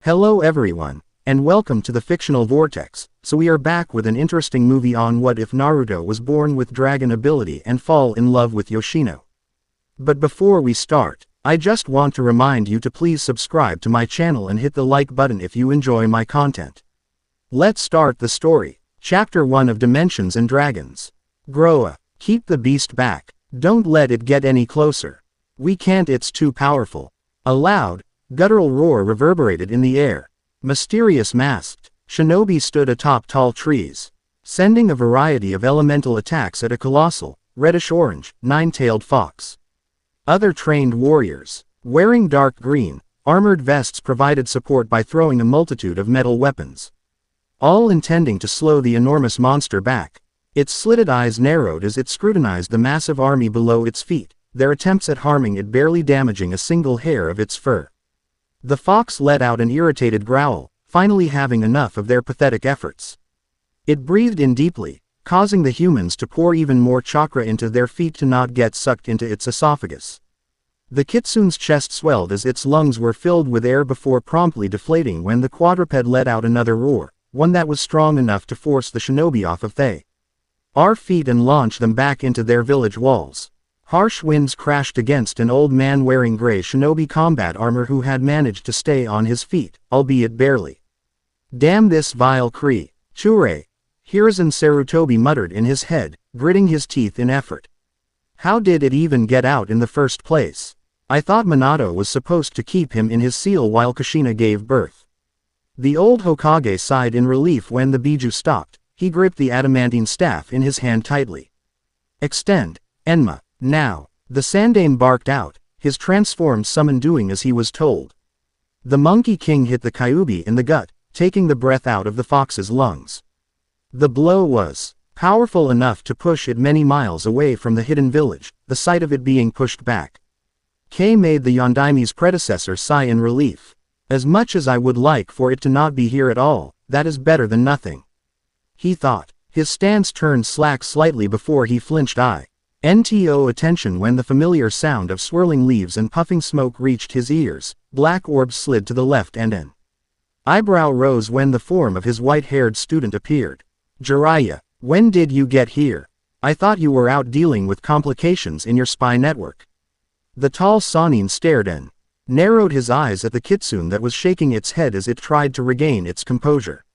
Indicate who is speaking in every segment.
Speaker 1: Hello everyone, and welcome to the Fictional Vortex. So we are back with an interesting movie on what if Naruto was born with dragon ability and fall in love with Yoshino. But before we start, I just want to remind you to please subscribe to my channel and hit the like button if you enjoy my content. Let's start the story. Chapter 1 of Dimensions and Dragons. Groa, keep the beast back. Don't let it get any closer. We can't, it's too powerful. A loud, guttural roar reverberated in the air. Mysterious masked shinobi stood atop tall trees, sending a variety of elemental attacks at a colossal, reddish-orange, nine-tailed fox. Other trained warriors, wearing dark green, armored vests provided support by throwing a multitude of metal weapons, all intending to slow the enormous monster back. Its slitted eyes narrowed as it scrutinized the massive army below its feet, their attempts at harming it barely damaging a single hair of its fur. The fox let out an irritated growl, finally having enough of their pathetic efforts. It breathed in deeply, causing the humans to pour even more chakra into their feet to not get sucked into its esophagus. The kitsune's chest swelled as its lungs were filled with air before promptly deflating when the quadruped let out another roar, one that was strong enough to force the shinobi off of their feet and launch them back into their village walls. Harsh winds crashed against an old man wearing gray shinobi combat armor who had managed to stay on his feet, albeit barely. Damn this vile creature, Hiruzen Sarutobi muttered in his head, gritting his teeth in effort. How did it even get out in the first place? I thought Minato was supposed to keep him in his seal while Kushina gave birth. The old Hokage sighed in relief when the Biju stopped. He gripped the adamantine staff in his hand tightly. Extend, Enma. Now, the Sandaime barked out, his transformed summon doing as he was told. The Monkey King hit the Kyuubi in the gut, taking the breath out of the fox's lungs. The blow was powerful enough to push it many miles away from the hidden village, the sight of it being pushed back. K made the Yondaime's predecessor sigh in relief. As much as I would like for it to not be here at all, that is better than nothing, he thought. His stance turned slack slightly before he flinched. NTO attention when the familiar sound of swirling leaves and puffing smoke reached his ears. Black orbs slid to the left and an eyebrow rose when the form of his white-haired student appeared. Jiraiya, when did you get here? I thought you were out dealing with complications in your spy network. The tall Sannin stared and narrowed his eyes at the kitsune that was shaking its head as it tried to regain its composure.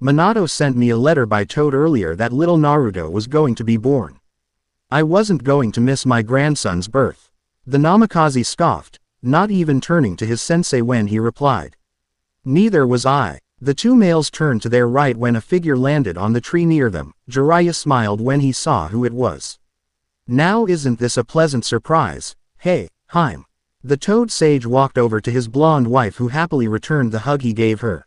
Speaker 1: Minato sent me a letter by Toad earlier that little Naruto was going to be born. I wasn't going to miss my grandson's birth. The Namikaze scoffed, not even turning to his sensei when he replied. Neither was I. The two males turned to their right when a figure landed on the tree near them. Jiraiya smiled when he saw who it was. Now isn't this a pleasant surprise? Hey, Haim. The toad sage walked over to his blonde wife who happily returned the hug he gave her.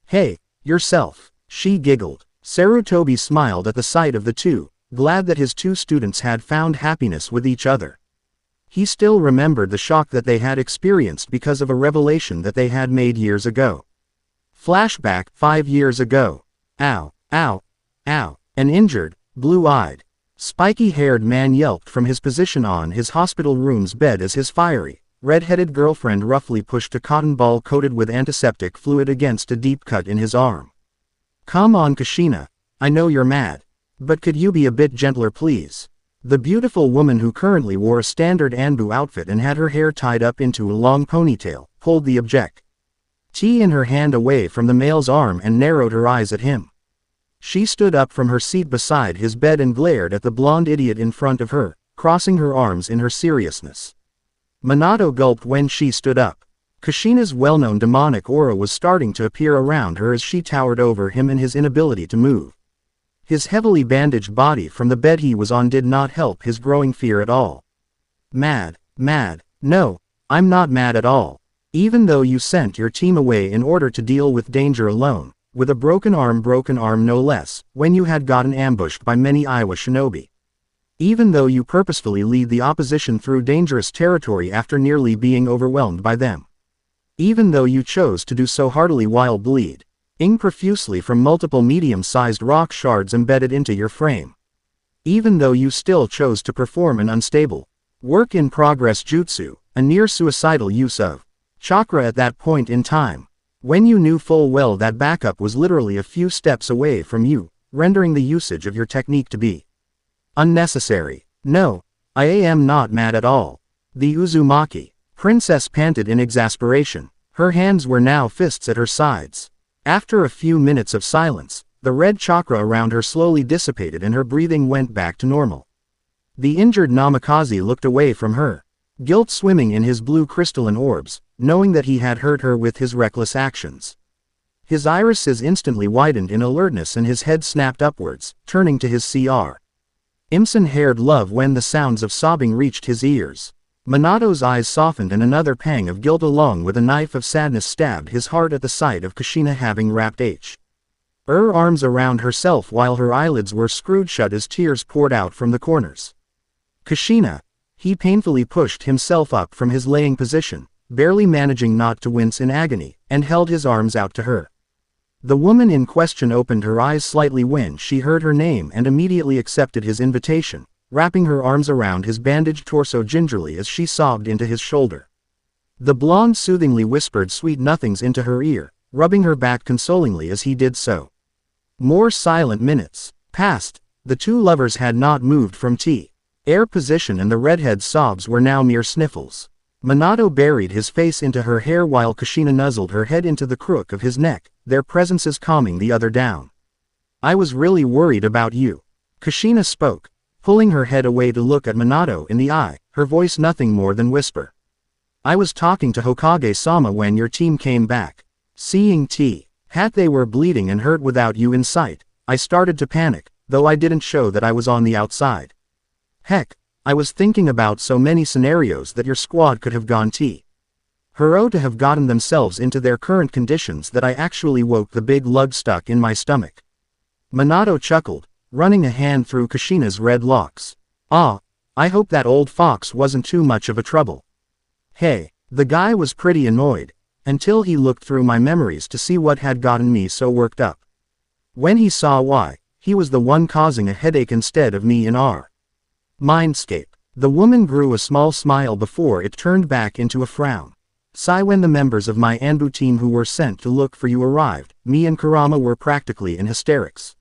Speaker 1: Hey, yourself, she giggled. Sarutobi smiled at the sight of the two, glad that his two students had found happiness with each other. He still remembered the shock that they had experienced because of a revelation that they had made years ago. Flashback, 5 years ago. Ow, ow, ow. An injured, blue-eyed, spiky-haired man yelped from his position on his hospital room's bed as his fiery, red-headed girlfriend roughly pushed a cotton ball coated with antiseptic fluid against a deep cut in his arm. Come on, Kushina. I know you're mad. But could you be a bit gentler please? The beautiful woman who currently wore a standard Anbu outfit and had her hair tied up into a long ponytail, pulled the object in her hand away from the male's arm and narrowed her eyes at him. She stood up from her seat beside his bed and glared at the blonde idiot in front of her, crossing her arms in her seriousness. Minato gulped when she stood up. Kushina's well-known demonic aura was starting to appear around her as she towered over him and his inability to move. His heavily bandaged body from the bed he was on did not help his growing fear at all. Mad. No, I'm not mad at all. Even though you sent your team away in order to deal with danger alone, with a broken arm no less, when you had gotten ambushed by many Iowa shinobi. Even though you purposefully lead the opposition through dangerous territory after nearly being overwhelmed by them. Even though you chose to do so heartily while bleeding profusely from multiple medium-sized rock shards embedded into your frame. Even though you still chose to perform an unstable, work-in-progress jutsu, a near-suicidal use of chakra at that point in time. When you knew full well that backup was literally a few steps away from you, rendering the usage of your technique to be unnecessary. No, I am not mad at all. The Uzumaki princess panted in exasperation. Her hands were now fists at her sides. After a few minutes of silence, the red chakra around her slowly dissipated and her breathing went back to normal. The injured Namikaze looked away from her, guilt swimming in his blue crystalline orbs, knowing that he had hurt her with his reckless actions. His irises instantly widened in alertness and his head snapped upwards, turning to his Cr. Imson-haired love when the sounds of sobbing reached his ears. Minato's eyes softened and another pang of guilt along with a knife of sadness stabbed his heart at the sight of Kushina having wrapped her arms around herself while her eyelids were screwed shut as tears poured out from the corners. Kushina. He painfully pushed himself up from his laying position, barely managing not to wince in agony, and held his arms out to her. The woman in question opened her eyes slightly when she heard her name and immediately accepted his invitation, wrapping her arms around his bandaged torso gingerly as she sobbed into his shoulder. The blonde soothingly whispered sweet nothings into her ear, rubbing her back consolingly as he did so. More silent minutes passed. The two lovers had not moved from air position and the redhead's sobs were now mere sniffles. Minato buried his face into her hair while Kushina nuzzled her head into the crook of his neck, their presences calming the other down. I was really worried about you. Kushina spoke, pulling her head away to look at Minato in the eye, her voice nothing more than whisper. I was talking to Hokage-sama when your team came back. Seeing they were bleeding and hurt without you in sight, I started to panic, though I didn't show that I was on the outside. Heck, I was thinking about so many scenarios that your squad could have gone hero to have gotten themselves into their current conditions that I actually woke the big lug stuck in my stomach. Minato chuckled, running a hand through Kushina's red locks. Ah, I hope that old fox wasn't too much of a trouble. Hey, the guy was pretty annoyed, until he looked through my memories to see what had gotten me so worked up. When he saw why, he was the one causing a headache instead of me in our mindscape. The woman grew a small smile before it turned back into a frown. Sigh. When the members of my Anbu team who were sent to look for you arrived, me and Kurama were practically in hysterics.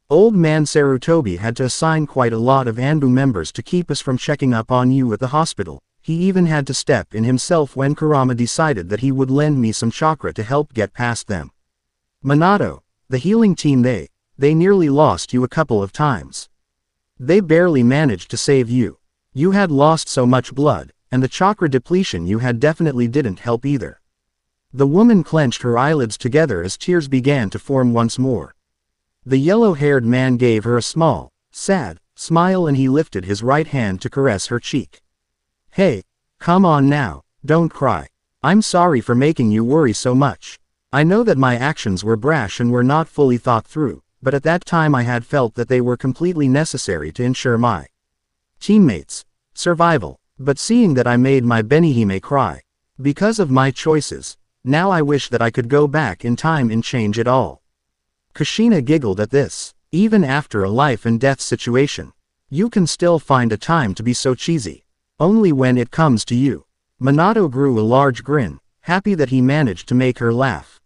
Speaker 1: Old man Sarutobi had to assign quite a lot of Anbu members to keep us from checking up on you at the hospital. He even had to step in himself when Kurama decided that he would lend me some chakra to help get past them. Minato, the healing team they nearly lost you a couple of times. They barely managed to save you. You had lost so much blood, and the chakra depletion you had definitely didn't help either. The woman clenched her eyelids together as tears began to form once more. The yellow-haired man gave her a small, sad smile and he lifted his right hand to caress her cheek. Hey, come on now, don't cry. I'm sorry for making you worry so much. I know that my actions were brash and were not fully thought through, but at that time I had felt that they were completely necessary to ensure my teammates' survival. But seeing that I made my Benihime cry because of my choices, now I wish that I could go back in time and change it all. Kushina giggled at this. Even after a life and death situation, you can still find a time to be so cheesy. Only when it comes to you. Minato grew a large grin, happy that he managed to make her laugh.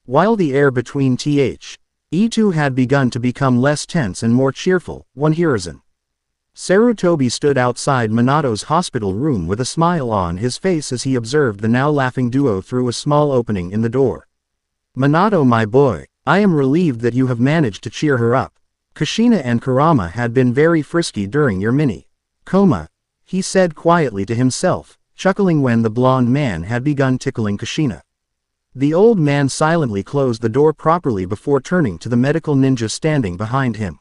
Speaker 1: While the air between E2 had begun to become less tense and more cheerful, one Hiruzen Sarutobi stood outside Minato's hospital room with a smile on his face as he observed the now laughing duo through a small opening in the door. Minato, my boy, I am relieved that you have managed to cheer her up. Kushina and Kurama had been very frisky during your mini-coma, he said quietly to himself, chuckling when the blonde man had begun tickling Kushina. The old man silently closed the door properly before turning to the medical ninja standing behind him.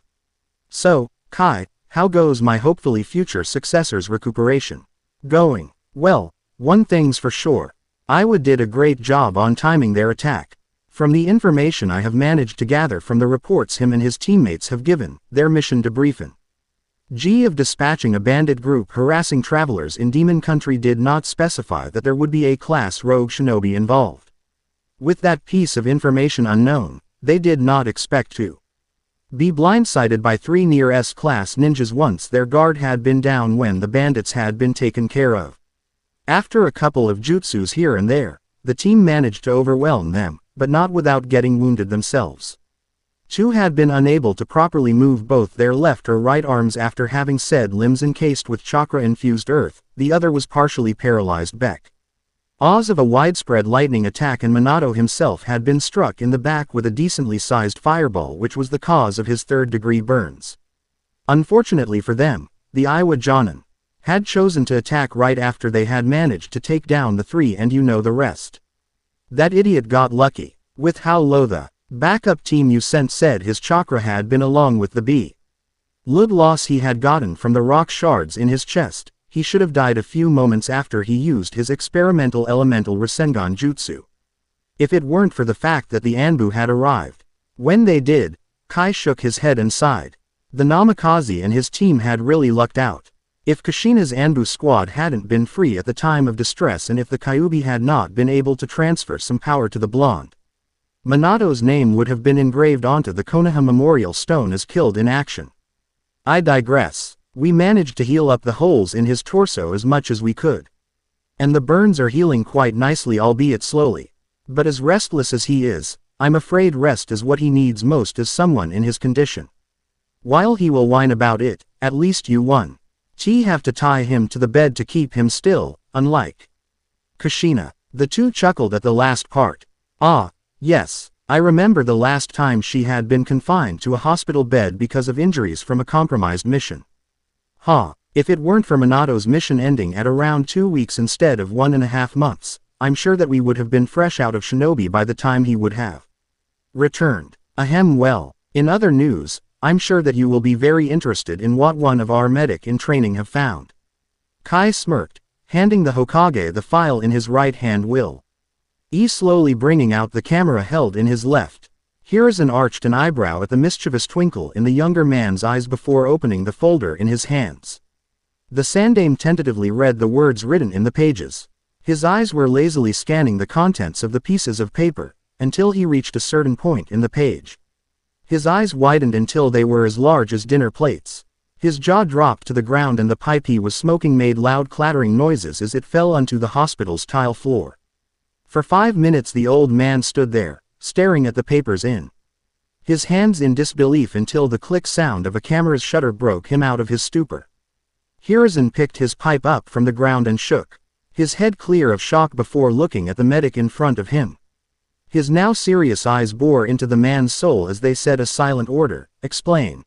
Speaker 1: So, Kai, how goes my hopefully future successor's recuperation? Going well. One thing's for sure. Iwa did a great job on timing their attack. From the information I have managed to gather from the reports him and his teammates have given, their mission to Briefen G of dispatching a bandit group harassing travelers in Demon Country did not specify that there would be a class rogue shinobi involved. With that piece of information unknown, they did not expect to be blindsided by 3 near S-class ninjas once their guard had been down when the bandits had been taken care of. After a couple of jutsus here and there, the team managed to overwhelm them, but not without getting wounded themselves. Two had been unable to properly move both their left or right arms after having said limbs encased with chakra-infused earth, the other was partially paralyzed Beck. Odds of a widespread lightning attack, and Minato himself had been struck in the back with a decently sized fireball, which was the cause of his third-degree burns. Unfortunately for them, the Iwa Jonin had chosen to attack right after they had managed to take down the three, and you know the rest. That idiot got lucky. With how low the backup team you sent said his chakra had been along with the blood loss he had gotten from the rock shards in his chest, he should have died a few moments after he used his experimental elemental Rasengan jutsu. If it weren't for the fact that the Anbu had arrived when they did, Kai shook his head and sighed. The Namikaze and his team had really lucked out. If Kushina's Anbu squad hadn't been free at the time of distress, and if the Kyuubi had not been able to transfer some power to the blonde, Minato's name would have been engraved onto the Konoha Memorial Stone as killed in action. I digress. We managed to heal up the holes in his torso as much as we could. And the burns are healing quite nicely, albeit slowly. But as restless as he is, I'm afraid rest is what he needs most as someone in his condition. While he will whine about it, at least you won. Have to tie him to the bed to keep him still, unlike Kushina. The two chuckled at the last part. Ah, yes, I remember the last time she had been confined to a hospital bed because of injuries from a compromised mission. If it weren't for Minato's mission ending at around 2 weeks instead of 1.5 months, I'm sure that we would have been fresh out of Shinobi by the time he would have returned. Well, in other news, I'm sure that you will be very interested in what one of our medic in training have found. Kai smirked, handing the Hokage the file in his right hand, slowly bringing out the camera held in his left. Hiruzen arched an eyebrow at the mischievous twinkle in the younger man's eyes before opening the folder in his hands. The Sandaime tentatively read the words written in the pages. His eyes were lazily scanning the contents of the pieces of paper, until he reached a certain point in the page. His eyes widened until they were as large as dinner plates. His jaw dropped to the ground, and the pipe he was smoking made loud clattering noises as it fell onto the hospital's tile floor. For 5 minutes the old man stood there, staring at the papers in his hands in disbelief, until the click sound of a camera's shutter broke him out of his stupor. Hiruzen picked his pipe up from the ground and shook his head clear of shock before looking at the medic in front of him. His now serious eyes bore into the man's soul as they said a silent order, explain.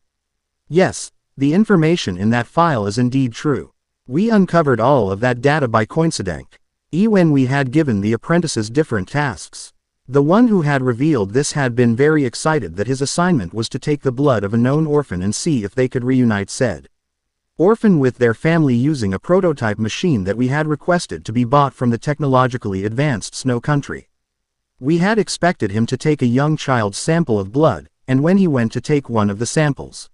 Speaker 1: Yes, the information in that file is indeed true. We uncovered all of that data by coincidence. When we had given the apprentices different tasks. The one who had revealed this had been very excited that his assignment was to take the blood of a known orphan and see if they could reunite said orphan with their family using a prototype machine that we had requested to be bought from the technologically advanced Snow Country. We had expected him to take a young child's sample of blood, and when he went to take one of the samples,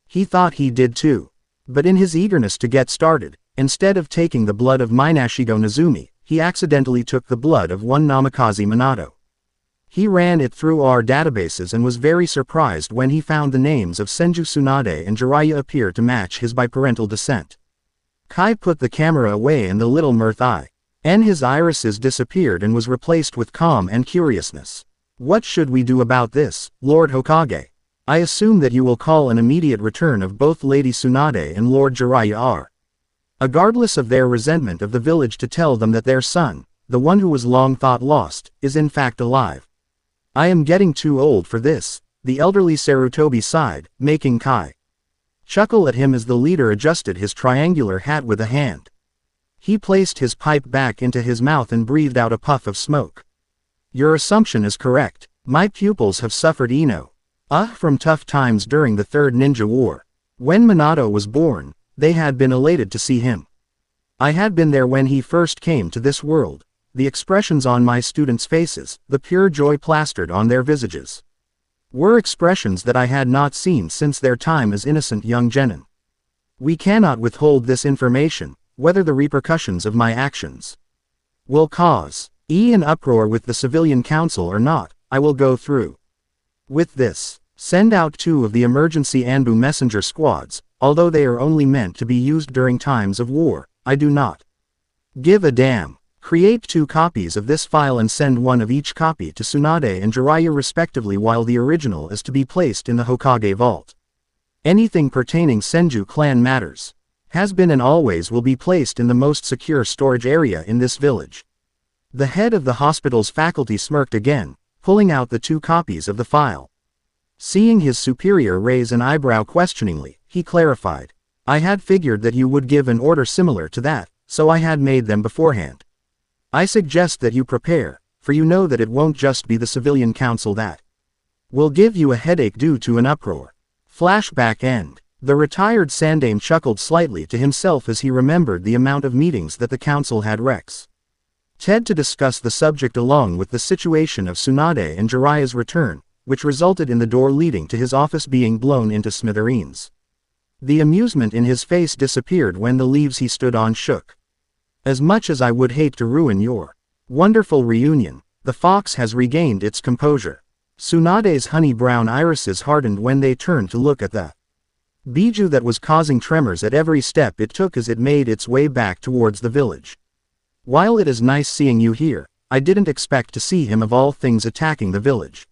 Speaker 1: he thought he did too. But in his eagerness to get started, instead of taking the blood of Minashigo Nezumi, he accidentally took the blood of one Namikaze Minato. He ran it through our databases and was very surprised when he found the names of Senju Tsunade and Jiraiya appear to match his biparental descent. Kai put the camera away and the little mirth his irises disappeared and was replaced with calm and curiousness. What should we do about this, Lord Hokage? I assume that you will call an immediate return of both Lady Tsunade and Lord Jiraiya regardless of their resentment of the village, to tell them that their son, the one who was long thought lost, is in fact alive. I am getting too old for this, the elderly Sarutobi sighed, making Kai chuckle at him as the leader adjusted his triangular hat with a hand. He placed his pipe back into his mouth and breathed out a puff of smoke. Your assumption is correct. My pupils have suffered from tough times during the Third Ninja War. When Minato was born, they had been elated to see him. I had been there when he first came to this world. The expressions on my students' faces, the pure joy plastered on their visages, were expressions that I had not seen since their time as innocent young genin. We cannot withhold this information, whether the repercussions of my actions will cause an uproar with the civilian council or not. I will go through with this. Send out 2 of the emergency Anbu messenger squads. Although they are only meant to be used during times of war, I do not give a damn Create 2 copies of this file and send one of each copy to Tsunade and Jiraiya respectively, while the original is to be placed in the Hokage vault. Anything pertaining Senju clan matters has been and always will be placed in the most secure storage area in this village. The head of the hospital's faculty smirked again, pulling out the 2 copies of the file. Seeing his superior raise an eyebrow questioningly, he clarified. I had figured that you would give an order similar to that, so I had made them beforehand. I suggest that you prepare, for you know that it won't just be the civilian council that will give you a headache due to an uproar. Flashback end. The retired Sandaime chuckled slightly to himself as he remembered the amount of meetings that the council had Ted to discuss the subject along with the situation of Tsunade and Jiraiya's return, which resulted in the door leading to his office being blown into smithereens. The amusement in his face disappeared when the leaves he stood on shook. As much as I would hate to ruin your wonderful reunion, the fox has regained its composure. Tsunade's honey-brown irises hardened when they turned to look at the Biju that was causing tremors at every step it took as it made its way back towards the village. While it is nice seeing you here, I didn't expect to see him of all things attacking the village.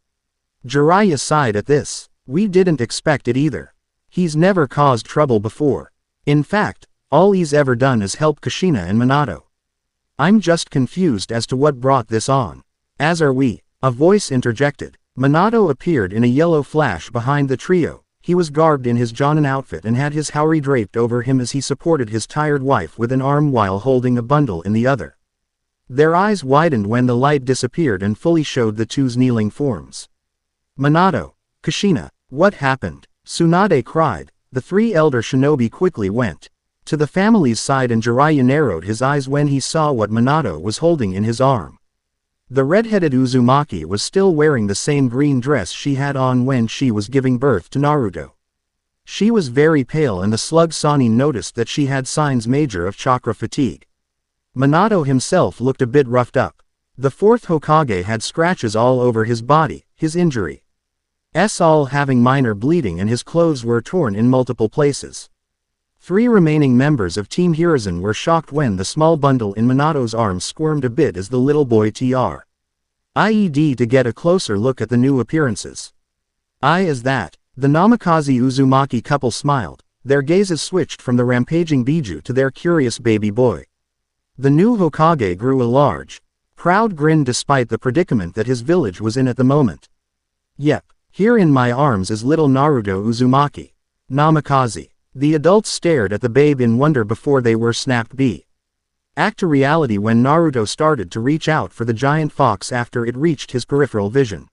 Speaker 1: Jiraiya sighed at this. We didn't expect it either. He's never caused trouble before. In fact, all he's ever done is help Kushina and Minato. I'm just confused as to what brought this on. As are we. A voice interjected. Minato appeared in a yellow flash behind the trio. He was garbed in his Jonin outfit and had his haori draped over him as he supported his tired wife with an arm while holding a bundle in the other. Their eyes widened when the light disappeared and fully showed the 2's kneeling forms. Minato, Kushina, what happened? Tsunade cried. The 3 elder shinobi quickly went to the family's side and Jiraiya narrowed his eyes when he saw what Minato was holding in his arm. The red-headed Uzumaki was still wearing the same green dress she had on when she was giving birth to Naruto. She was very pale and the slug Sannin noticed that she had signs major of chakra fatigue. Minato himself looked a bit roughed up. The 4th Hokage had scratches all over his body, his injuries all having minor bleeding, and his clothes were torn in multiple places. 3 remaining members of Team Hiruzen were shocked when the small bundle in Minato's arms squirmed a bit as the little boy tried to get a closer look at the new appearances. Is that? The Namikaze Uzumaki couple smiled. Their gazes switched from the rampaging Biju to their curious baby boy. The new Hokage grew a large, proud grin despite the predicament that his village was in at the moment. Yep, here in my arms is little Naruto Uzumaki. Namikaze. The adults stared at the babe in wonder before they were snapped back to reality when Naruto started to reach out for the giant fox after it reached his peripheral vision.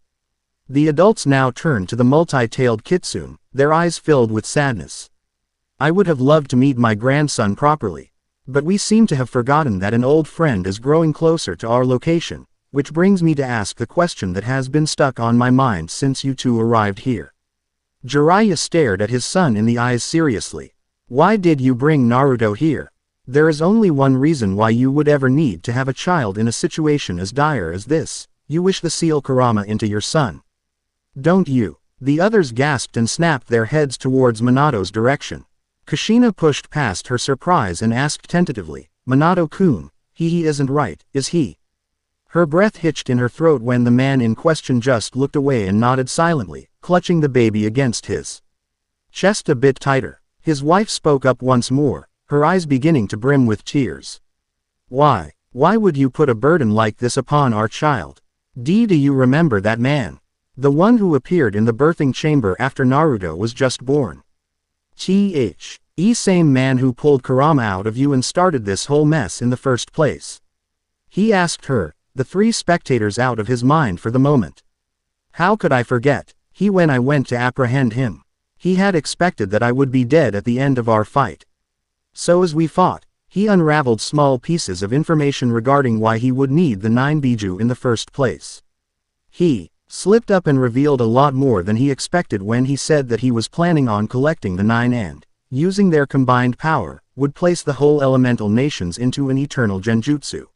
Speaker 1: The adults now turned to the multi-tailed kitsune, their eyes filled with sadness. I would have loved to meet my grandson properly. But we seem to have forgotten that an old friend is growing closer to our location, which brings me to ask the question that has been stuck on my mind since you 2 arrived here. Jiraiya stared at his son in the eyes seriously. Why did you bring Naruto here? There is only one reason why you would ever need to have a child in a situation as dire as this. You wish the seal Kurama into your son. Don't you? The others gasped and snapped their heads towards Minato's direction. Kushina pushed past her surprise and asked tentatively, Minato-kun, he isn't right, is he? Her breath hitched in her throat when the man in question just looked away and nodded silently, clutching the baby against his chest a bit tighter. His wife spoke up once more, her eyes beginning to brim with tears. Why would you put a burden like this upon our child? Do you remember that man? The one who appeared in the birthing chamber after Naruto was just born. Same man who pulled Kurama out of you and started this whole mess in the first place. He asked her, the 3 spectators out of his mind for the moment. How could I forget? When I went to apprehend him, he had expected that I would be dead at the end of our fight. So as we fought, he unraveled small pieces of information regarding why he would need the 9 Biju in the first place. He slipped up and revealed a lot more than he expected when he said that he was planning on collecting the 9 and, using their combined power, would place the whole elemental nations into an eternal genjutsu.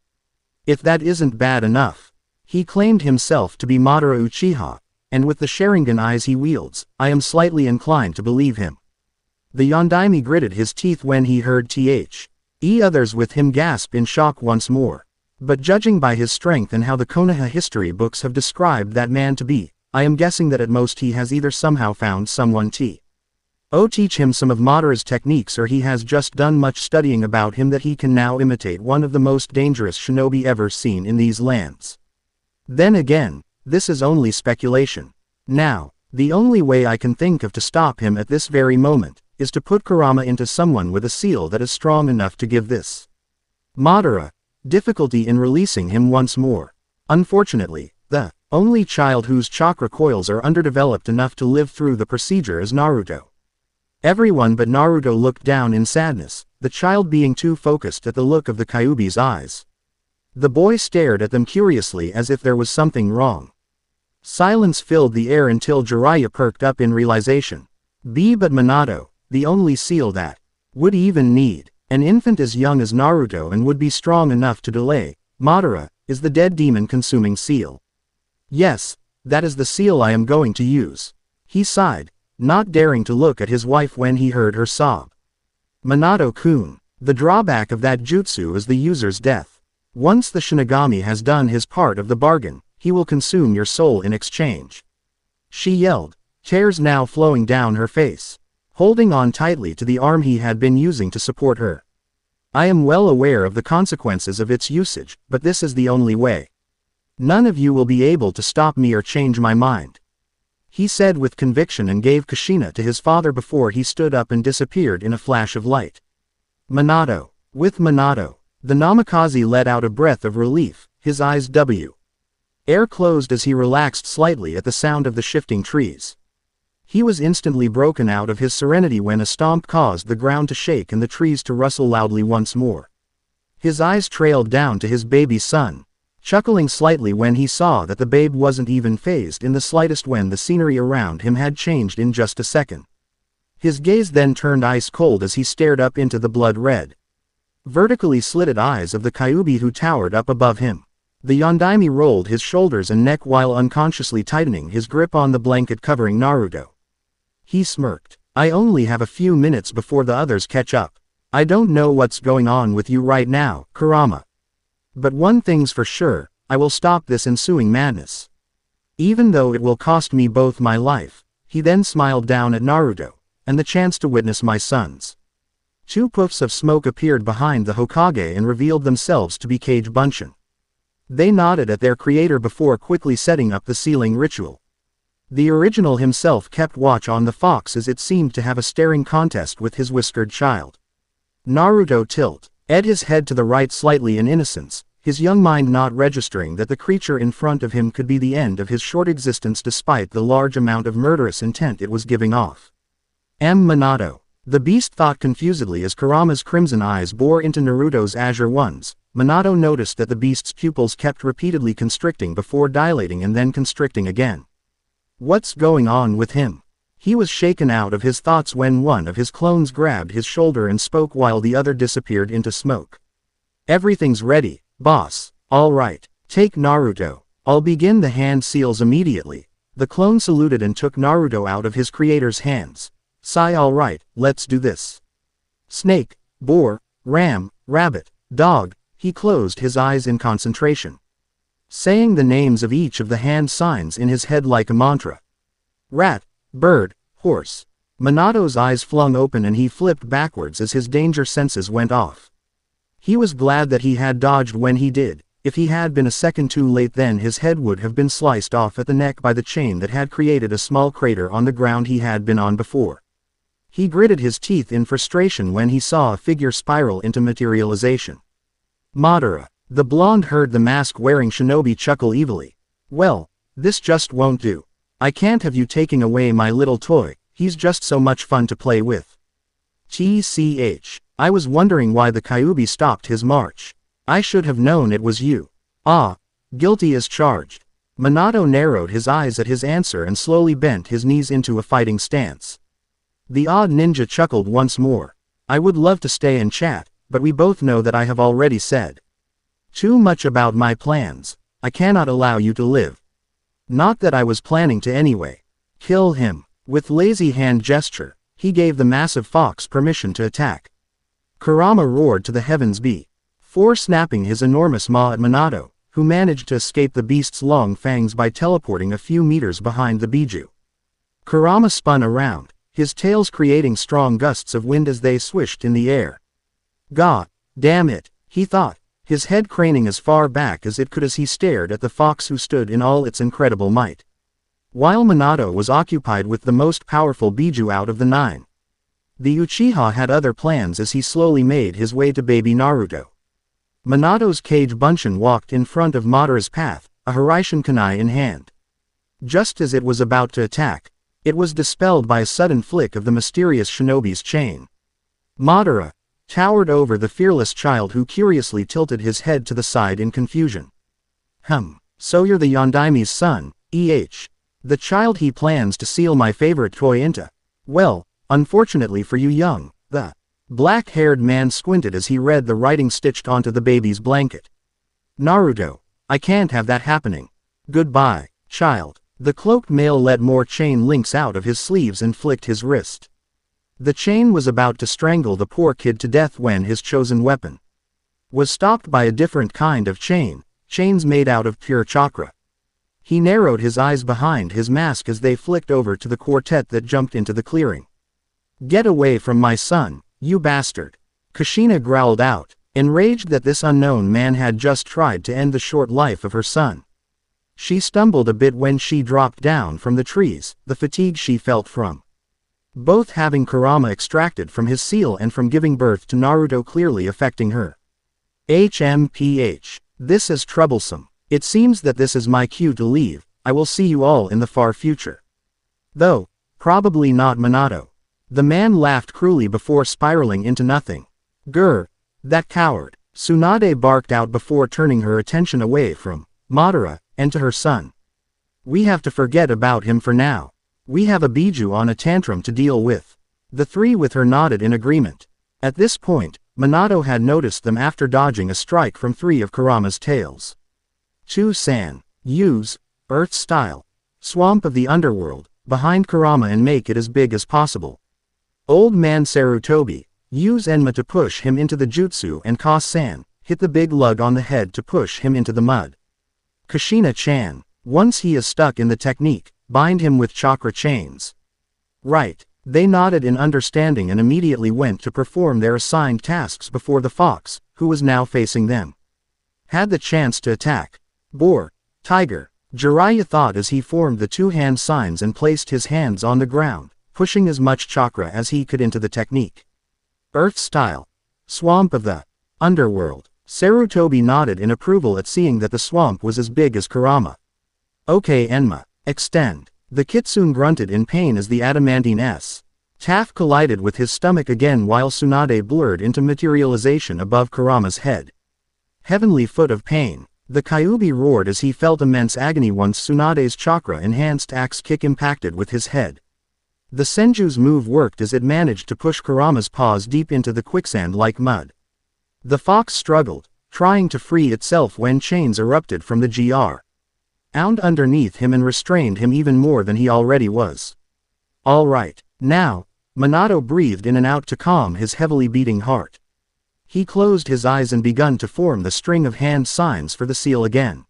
Speaker 1: If that isn't bad enough, he claimed himself to be Madara Uchiha, and with the Sharingan eyes he wields, I am slightly inclined to believe him. The Yondaime gritted his teeth when he heard others with him gasp in shock once more. But judging by his strength and how the Konoha history books have described that man to be, I am guessing that at most he has either somehow found someone to teach him some of Madara's techniques, or he has just done much studying about him that he can now imitate one of the most dangerous shinobi ever seen in these lands. Then again, this is only speculation. Now, the only way I can think of to stop him at this very moment, is to put Kurama into someone with a seal that is strong enough to give this Madara difficulty in releasing him once more. Unfortunately, the only child whose chakra coils are underdeveloped enough to live through the procedure is Naruto. Everyone but Naruto looked down in sadness, the child being too focused at the look of the Kyuubi's eyes. The boy stared at them curiously as if there was something wrong. Silence filled the air until Jiraiya perked up in realization. But Minato, the only seal that would even need an infant as young as Naruto and would be strong enough to delay Madara, is the dead demon-consuming seal. Yes, that is the seal I am going to use. He sighed, not daring to look at his wife when he heard her sob. Minato-kun, the drawback of that jutsu is the user's death. Once the Shinigami has done his part of the bargain, he will consume your soul in exchange. She yelled, tears now flowing down her face, holding on tightly to the arm he had been using to support her. I am well aware of the consequences of its usage, but this is the only way. None of you will be able to stop me or change my mind, he said with conviction, and gave Kushina to his father before he stood up and disappeared in a flash of light. Minato. With Minato, the Namikaze let out a breath of relief, his eyes air closed as he relaxed slightly at the sound of the shifting trees. He was instantly broken out of his serenity when a stomp caused the ground to shake and the trees to rustle loudly once more. His eyes trailed down to his baby son, chuckling slightly when he saw that the babe wasn't even fazed in the slightest when the scenery around him had changed in just a second. His gaze then turned ice cold as he stared up into the blood-red, vertically slitted eyes of the Kyuubi who towered up above him. The Yondaime rolled his shoulders and neck while unconsciously tightening his grip on the blanket covering Naruto. He smirked. I only have a few minutes before the others catch up. I don't know what's going on with you right now, Kurama. But one thing's for sure, I will stop this ensuing madness. Even though it will cost me both my life. He then smiled down at Naruto, and the chance to witness my sons. Two puffs of smoke appeared behind the Hokage and revealed themselves to be Kage Bunshin. They nodded at their creator before quickly setting up the sealing ritual. The original himself kept watch on the fox as it seemed to have a staring contest with his whiskered child. Naruto tilted his head to the right slightly in innocence, his young mind not registering that the creature in front of him could be the end of his short existence despite the large amount of murderous intent it was giving off. Minato. The beast thought confusedly as Kurama's crimson eyes bore into Naruto's azure ones. Minato noticed that the beast's pupils kept repeatedly constricting before dilating and then constricting again. What's going on with him? He was shaken out of his thoughts when one of his clones grabbed his shoulder and spoke while the other disappeared into smoke. Everything's ready, boss. All right, take Naruto. I'll begin the hand seals immediately. The clone saluted and took Naruto out of his creator's hands. Sigh, all right, let's do this. Snake, boar, ram, rabbit, dog. He closed his eyes in concentration, saying the names of each of the hand signs in his head like a mantra. Rat, bird, horse. Minato's eyes flung open and he flipped backwards as his danger senses went off. He was glad that he had dodged when he did. If he had been a second too late, then his head would have been sliced off at the neck by the chain that had created a small crater on the ground he had been on before. He gritted his teeth in frustration when he saw a figure spiral into materialization. Madara. The blonde-haired the mask-wearing shinobi chuckle evilly. Well, this just won't do. I can't have you taking away my little toy, he's just so much fun to play with. TCH. I was wondering why the Kyuubi stopped his march. I should have known it was you. Ah, guilty as charged. Minato narrowed his eyes at his answer and slowly bent his knees into a fighting stance. The odd ninja chuckled once more. I would love to stay and chat, but we both know that I have already said too much about my plans. I cannot allow you to live. Not that I was planning to anyway. Kill him. With lazy hand gesture, he gave the massive fox permission to attack. Kurama roared to the heavens, be 4 snapping his enormous maw at Minato, who managed to escape the beast's long fangs by teleporting a few meters behind the Biju. Kurama spun around, his tails creating strong gusts of wind as they swished in the air. God damn it, he thought, his head craning as far back as it could as he stared at the fox who stood in all its incredible might. While Minato was occupied with the most powerful Biju out of the 9. The Uchiha had other plans as he slowly made his way to baby Naruto. Minato's Kage Bunshin walked in front of Madara's path, a Hiraishin kunai in hand. Just as it was about to attack, it was dispelled by a sudden flick of the mysterious shinobi's chain. Madara towered over the fearless child who curiously tilted his head to the side in confusion. So you're the Yondaime's son, the child he plans to seal my favorite toy into. Well, unfortunately for you young, the black-haired man squinted as he read the writing stitched onto the baby's blanket. Naruto, I can't have that happening. Goodbye, child. The cloaked male let more chain links out of his sleeves and flicked his wrist. The chain was about to strangle the poor kid to death when his chosen weapon was stopped by a different kind of chains made out of pure chakra. He narrowed his eyes behind his mask as they flicked over to the quartet that jumped into the clearing. Get away from my son, you bastard! Kushina growled out, enraged that this unknown man had just tried to end the short life of her son. She stumbled a bit when she dropped down from the trees, the fatigue she felt from both having Kurama extracted from his seal and from giving birth to Naruto clearly affecting her. HMPH. This is troublesome. It seems that this is my cue to leave. I will see you all in the far future. Though, probably not Minato. The man laughed cruelly before spiraling into nothing. Grr. That coward. Tsunade barked out before turning her attention away from Madara and to her son. We have to forget about him for now. We have a Biju on a tantrum to deal with. The 3 with her nodded in agreement. At this point, Minato had noticed them after dodging a strike from 3 of Kurama's tails. 2-san. Use Earth style. Swamp of the underworld, behind Kurama and make it as big as possible. Old man Sarutobi. Use Enma to push him into the jutsu and Ka-san. Hit the big lug on the head to push him into the mud. Kushina-chan. Once he is stuck in the technique, bind him with chakra chains. Right. They nodded in understanding and immediately went to perform their assigned tasks before the fox, who was now facing them, had the chance to attack. Boar, tiger, Jiraiya thought as he formed the 2-hand signs and placed his hands on the ground, pushing as much chakra as he could into the technique. Earth style. Swamp of the underworld. Sarutobi nodded in approval at seeing that the swamp was as big as Kurama. Okay Enma. Extend. The kitsune grunted in pain as the adamantine staff collided with his stomach again while Tsunade blurred into materialization above Kurama's head. Heavenly foot of pain. The Kyuubi roared as he felt immense agony once Tsunade's chakra-enhanced axe kick impacted with his head. The Senju's move worked as it managed to push Kurama's paws deep into the quicksand like mud. The fox struggled, trying to free itself when chains erupted from the ground underneath him and restrained him even more than he already was. All right, now, Minato breathed in and out to calm his heavily beating heart. He closed his eyes and begun to form the string of hand signs for the seal again.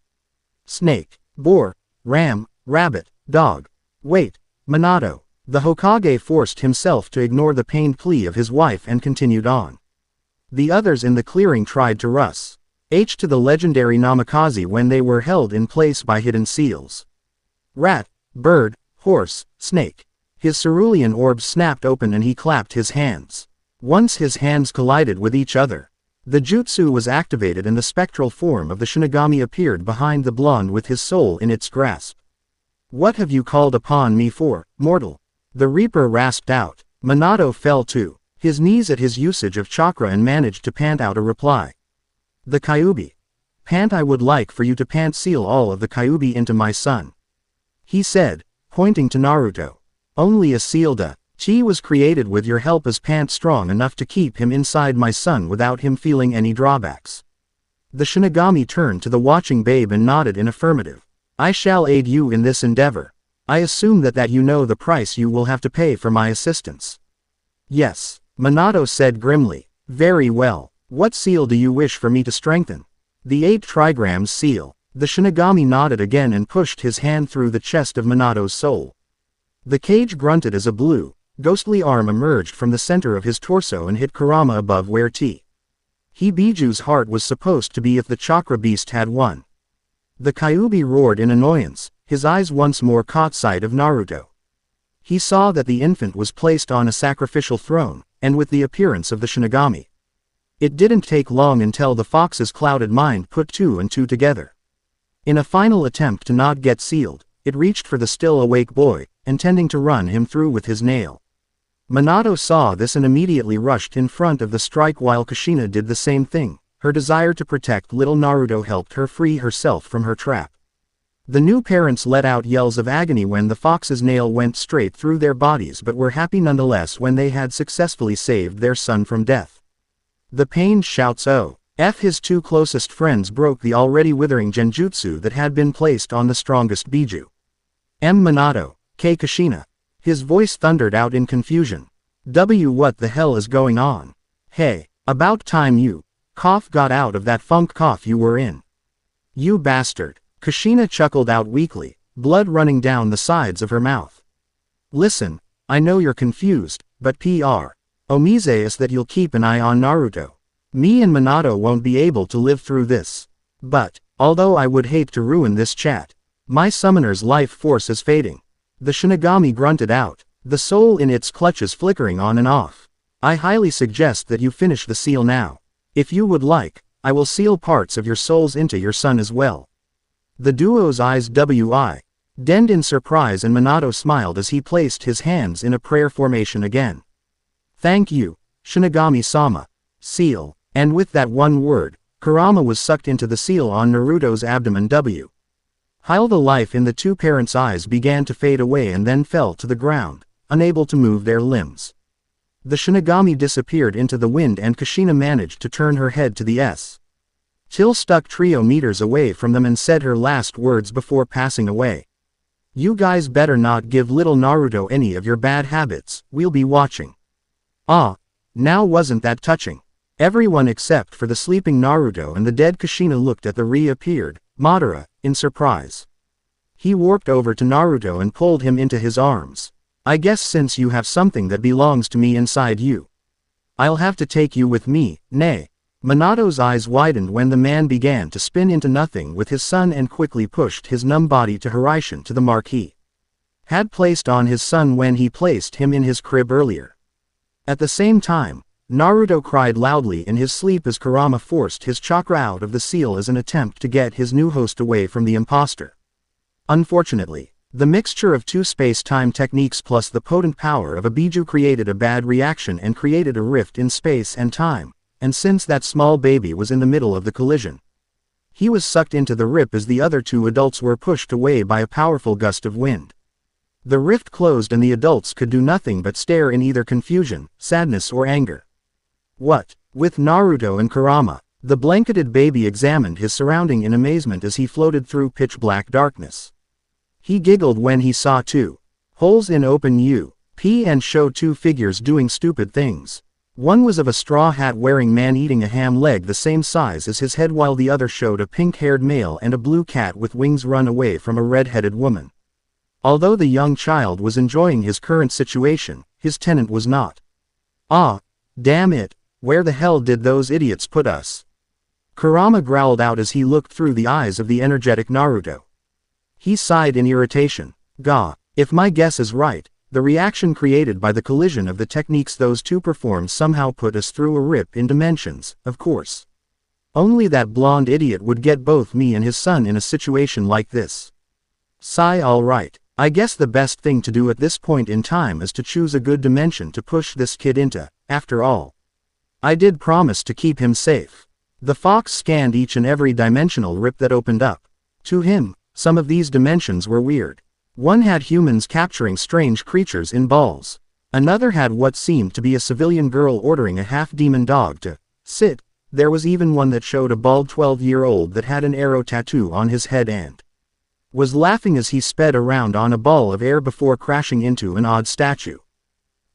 Speaker 1: Snake, boar, ram, rabbit, dog. Wait, Minato. The Hokage forced himself to ignore the pained plea of his wife and continued on. The others in the clearing tried to rush to the legendary Namikaze when they were held in place by hidden seals. Rat, bird, horse, snake. His cerulean orbs snapped open and he clapped his hands. Once his hands collided with each other, the jutsu was activated and the spectral form of the Shinigami appeared behind the blonde with his soul in its grasp. What have you called upon me for, mortal? The Reaper rasped out. Minato fell to his knees at his usage of chakra and managed to pant out a reply. The Kyuubi. Pant. I would like for you to pant seal all of the Kyuubi into my son, he said, pointing to Naruto. Only a sealed chi was created with your help as pant strong enough to keep him inside my son without him feeling any drawbacks. The Shinigami turned to the watching babe and nodded in affirmative. I shall aid you in this endeavor. I assume that you know the price you will have to pay for my assistance. Yes, Minato said grimly. Very well. What seal do you wish for me to strengthen? The 8 trigrams seal. The Shinigami nodded again and pushed his hand through the chest of Minato's soul. The cage grunted as a blue, ghostly arm emerged from the center of his torso and hit Kurama above where Biju's heart was supposed to be if the chakra beast had won. The Kyuubi roared in annoyance, his eyes once more caught sight of Naruto. He saw that the infant was placed on a sacrificial throne, and with the appearance of the Shinigami. It didn't take long until the fox's clouded mind put 2 and 2 together. In a final attempt to not get sealed, it reached for the still awake boy, intending to run him through with his nail. Minato saw this and immediately rushed in front of the strike while Kushina did the same thing. Her desire to protect little Naruto helped her free herself from her trap. The new parents let out yells of agony when the fox's nail went straight through their bodies but were happy nonetheless when they had successfully saved their son from death. The pained shouts of his 2 closest friends broke the already withering genjutsu that had been placed on the strongest Biju. Minato, K. Kushina. His voice thundered out in confusion. What the hell is going on? Hey, about time you got out of that funk cough you were in. You bastard. Kushina chuckled out weakly, blood running down the sides of her mouth. Listen, I know you're confused, but Omise is that you'll keep an eye on Naruto. Me and Minato won't be able to live through this. But, although I would hate to ruin this chat, my summoner's life force is fading. The Shinigami grunted out, the soul in its clutches flickering on and off. I highly suggest that you finish the seal now. If you would like, I will seal parts of your souls into your son as well. The duo's eyes widened in surprise and Minato smiled as he placed his hands in a prayer formation again. Thank you, Shinigami-sama. Seal. And with that one word, Kurama was sucked into the seal on Naruto's abdomen. While the life in the 2 parents' eyes began to fade away and then fell to the ground, unable to move their limbs. The Shinigami disappeared into the wind and Kushina managed to turn her head to the Till stuck trio meters away from them and said her last words before passing away. You guys better not give little Naruto any of your bad habits, we'll be watching. Now wasn't that touching? Everyone except for the sleeping Naruto and the dead Kushina looked at the reappeared Madara, in surprise. He warped over to Naruto and pulled him into his arms. I guess since you have something that belongs to me inside you, I'll have to take you with me, nay. Minato's eyes widened when the man began to spin into nothing with his son and quickly pushed his numb body to Horizon to the mark he had placed on his son when he placed him in his crib earlier. At the same time, Naruto cried loudly in his sleep as Kurama forced his chakra out of the seal as an attempt to get his new host away from the imposter. Unfortunately, the mixture of 2 space-time techniques plus the potent power of a Biju created a bad reaction and created a rift in space and time, and since that small baby was in the middle of the collision, he was sucked into the rip as the other 2 adults were pushed away by a powerful gust of wind. The rift closed and the adults could do nothing but stare in either confusion, sadness or anger. What? With Naruto and Kurama, the blanketed baby examined his surrounding in amazement as he floated through pitch-black darkness. He giggled when he saw 2 holes in open and showed 2 figures doing stupid things. One was of a straw hat wearing man eating a ham leg the same size as his head while the other showed a pink-haired male and a blue cat with wings run away from a red-headed woman. Although the young child was enjoying his current situation, his tenant was not. Damn it, where the hell did those idiots put us? Kurama growled out as he looked through the eyes of the energetic Naruto. He sighed in irritation. If my guess is right, the reaction created by the collision of the techniques those 2 performed somehow put us through a rip in dimensions, of course. Only that blonde idiot would get both me and his son in a situation like this. Sigh. Alright, I guess the best thing to do at this point in time is to choose a good dimension to push this kid into, after all. I did promise to keep him safe. The fox scanned each and every dimensional rip that opened up. To him, some of these dimensions were weird. One had humans capturing strange creatures in balls. Another had what seemed to be a civilian girl ordering a half-demon dog to sit. There was even one that showed a bald 12-year-old that had an arrow tattoo on his head and was laughing as he sped around on a ball of air before crashing into an odd statue.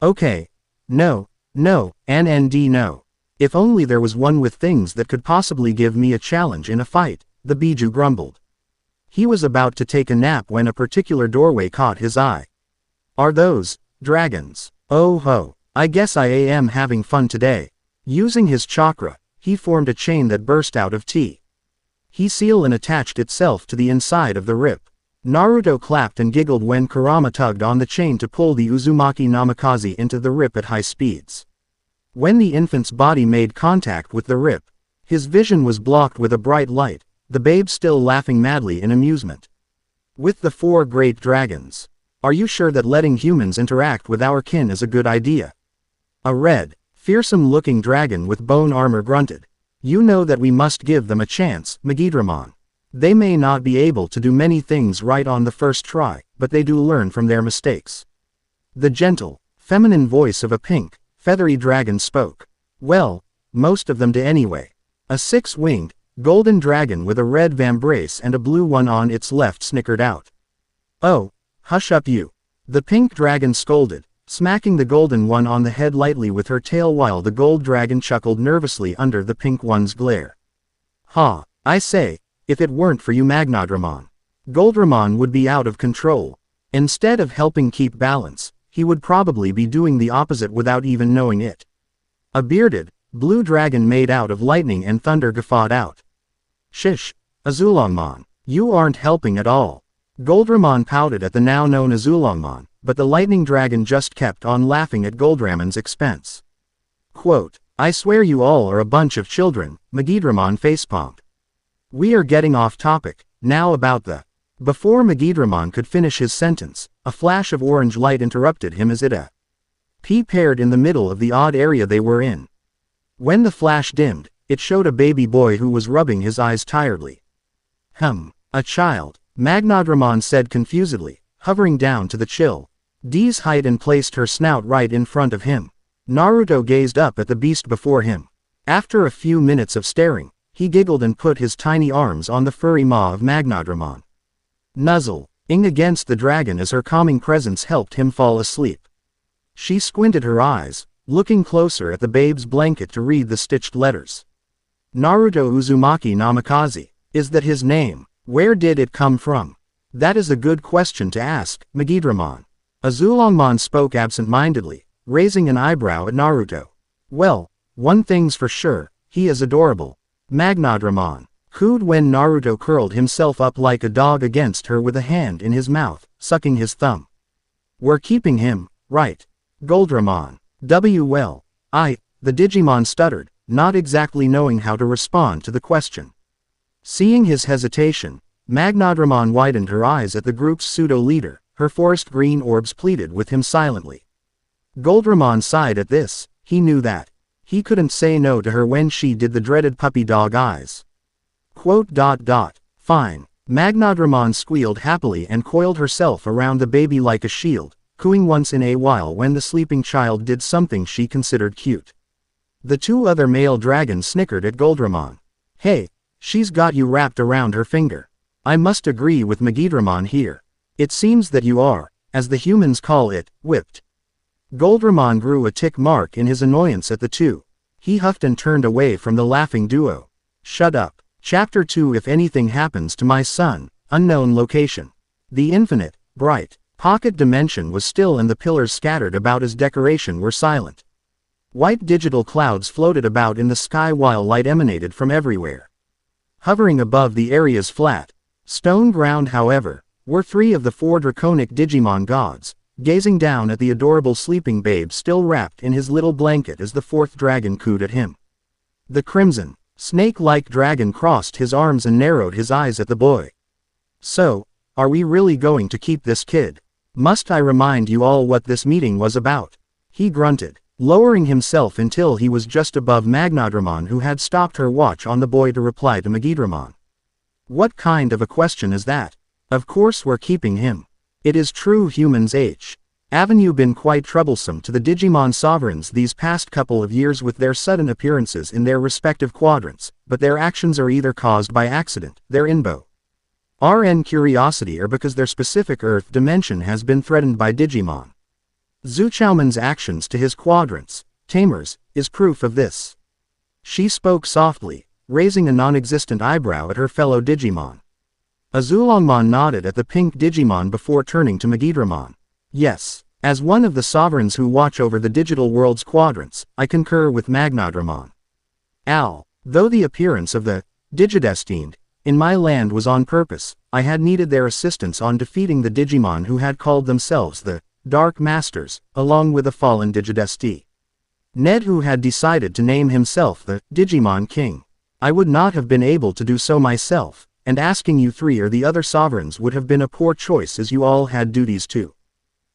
Speaker 1: Okay. No. No. No. If only there was one with things that could possibly give me a challenge in a fight, the Biju grumbled. He was about to take a nap when a particular doorway caught his eye. Are those dragons? Oh ho, I guess I am having fun today. Using his chakra, he formed a chain that burst out of tea. He sealed and attached itself to the inside of the rip. Naruto clapped and giggled when Kurama tugged on the chain to pull the Uzumaki Namikaze into the rip at high speeds. When the infant's body made contact with the rip, his vision was blocked with a bright light, the babe still laughing madly in amusement. With the 4 great dragons. Are you sure that letting humans interact with our kin is a good idea? A red, fearsome-looking dragon with bone armor grunted. You know that we must give them a chance, Megidramon. They may not be able to do many things right on the first try, but they do learn from their mistakes. The gentle, feminine voice of a pink, feathery dragon spoke. Well, most of them do anyway. A 6-winged, golden dragon with a red vambrace and a blue one on its left snickered out. Oh, hush up you. The pink dragon scolded, smacking the golden one on the head lightly with her tail while the gold dragon chuckled nervously under the pink one's glare. Ha, I say, if it weren't for you Magnadramon, Goldramon would be out of control. Instead of helping keep balance, he would probably be doing the opposite without even knowing it. A bearded, blue dragon made out of lightning and thunder guffawed out. Shish, Azulongmon, you aren't helping at all. Goldramon pouted at the now known Azulongmon, but the lightning dragon just kept on laughing at Goldramon's expense. Quote, I swear you all are a bunch of children, Megidramon facepalmed. We are getting off topic, now about the... Before Megidramon could finish his sentence, a flash of orange light interrupted him as it appeared in the middle of the odd area they were in. When the flash dimmed, it showed a baby boy who was rubbing his eyes tiredly. A child, Magnadramon said confusedly, hovering down to the child's height and placed her snout right in front of him. Naruto gazed up at the beast before him. After a few minutes of staring, he giggled and put his tiny arms on the furry maw of Magnadramon. Nuzzling against the dragon as her calming presence helped him fall asleep. She squinted her eyes, looking closer at the babe's blanket to read the stitched letters. Naruto Uzumaki Namikaze. Is that his name? Where did it come from? That is a good question to ask, Megidramon. Azulongmon spoke absent-mindedly, raising an eyebrow at Naruto. Well, one thing's for sure, he is adorable. Magnadramon cooed when Naruto curled himself up like a dog against her with a hand in his mouth, sucking his thumb. We're keeping him, right? Goldramon. Well, the Digimon stuttered, not exactly knowing how to respond to the question. Seeing his hesitation, Magnadramon widened her eyes at the group's pseudo-leader, her forest green orbs pleaded with him silently. Goldramon sighed at this, he knew that he couldn't say no to her when she did the dreaded puppy dog eyes. Fine. Magnadramon squealed happily and coiled herself around the baby like a shield, cooing once in a while when the sleeping child did something she considered cute. The 2 other male dragons snickered at Goldramon. Hey, she's got you wrapped around her finger. I must agree with Megidramon here. It seems that you are, as the humans call it, whipped. Goldramon grew a tick mark in his annoyance at the 2. He huffed and turned away from the laughing duo. Shut up. Chapter 2 If anything happens to my son, unknown location. The infinite, bright, pocket dimension was still and the pillars scattered about as decoration were silent. White digital clouds floated about in the sky while light emanated from everywhere. Hovering above the area's flat, stone ground however, were 3 of the 4 draconic Digimon gods, gazing down at the adorable sleeping babe still wrapped in his little blanket as the 4th dragon cooed at him. The crimson, snake-like dragon crossed his arms and narrowed his eyes at the boy. So, are we really going to keep this kid? Must I remind you all what this meeting was about? He grunted, lowering himself until he was just above Magnadramon who had stopped her watch on the boy to reply to Megidramon. What kind of a question is that? Of course we're keeping him. It is true humans Avenue been quite troublesome to the Digimon sovereigns these past couple of years with their sudden appearances in their respective quadrants, but their actions are either caused by accident, their inbo RN curiosity or because their specific Earth dimension has been threatened by Digimon. Zuchowman's actions to his quadrants, tamers, is proof of this. She spoke softly, raising a non-existent eyebrow at her fellow Digimon. Azulongmon nodded at the pink Digimon before turning to Megidramon. Yes, as one of the sovereigns who watch over the digital world's quadrants, I concur with Magnadramon. Though the appearance of the Digidestined in my land was on purpose, I had needed their assistance on defeating the Digimon who had called themselves the Dark Masters, along with a fallen Digidesti. Ned who had decided to name himself the Digimon King. I would not have been able to do so myself, and asking you three or the other sovereigns would have been a poor choice as you all had duties to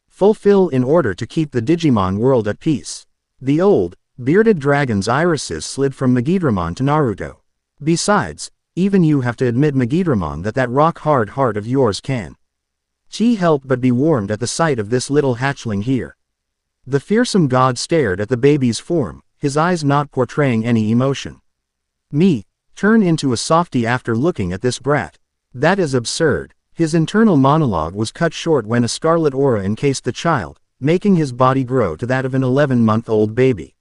Speaker 1: fulfill in order to keep the Digimon world at peace. The old, bearded dragon's irises slid from Megidramon to Naruto. Besides, even you have to admit Megidramon that rock-hard heart of yours can help but be warmed at the sight of this little hatchling here. The fearsome god stared at the baby's form, his eyes not portraying any emotion. Me, turn into a softie after looking at this brat. That is absurd. His internal monologue was cut short when a scarlet aura encased the child, making his body grow to that of an 11-month-old baby.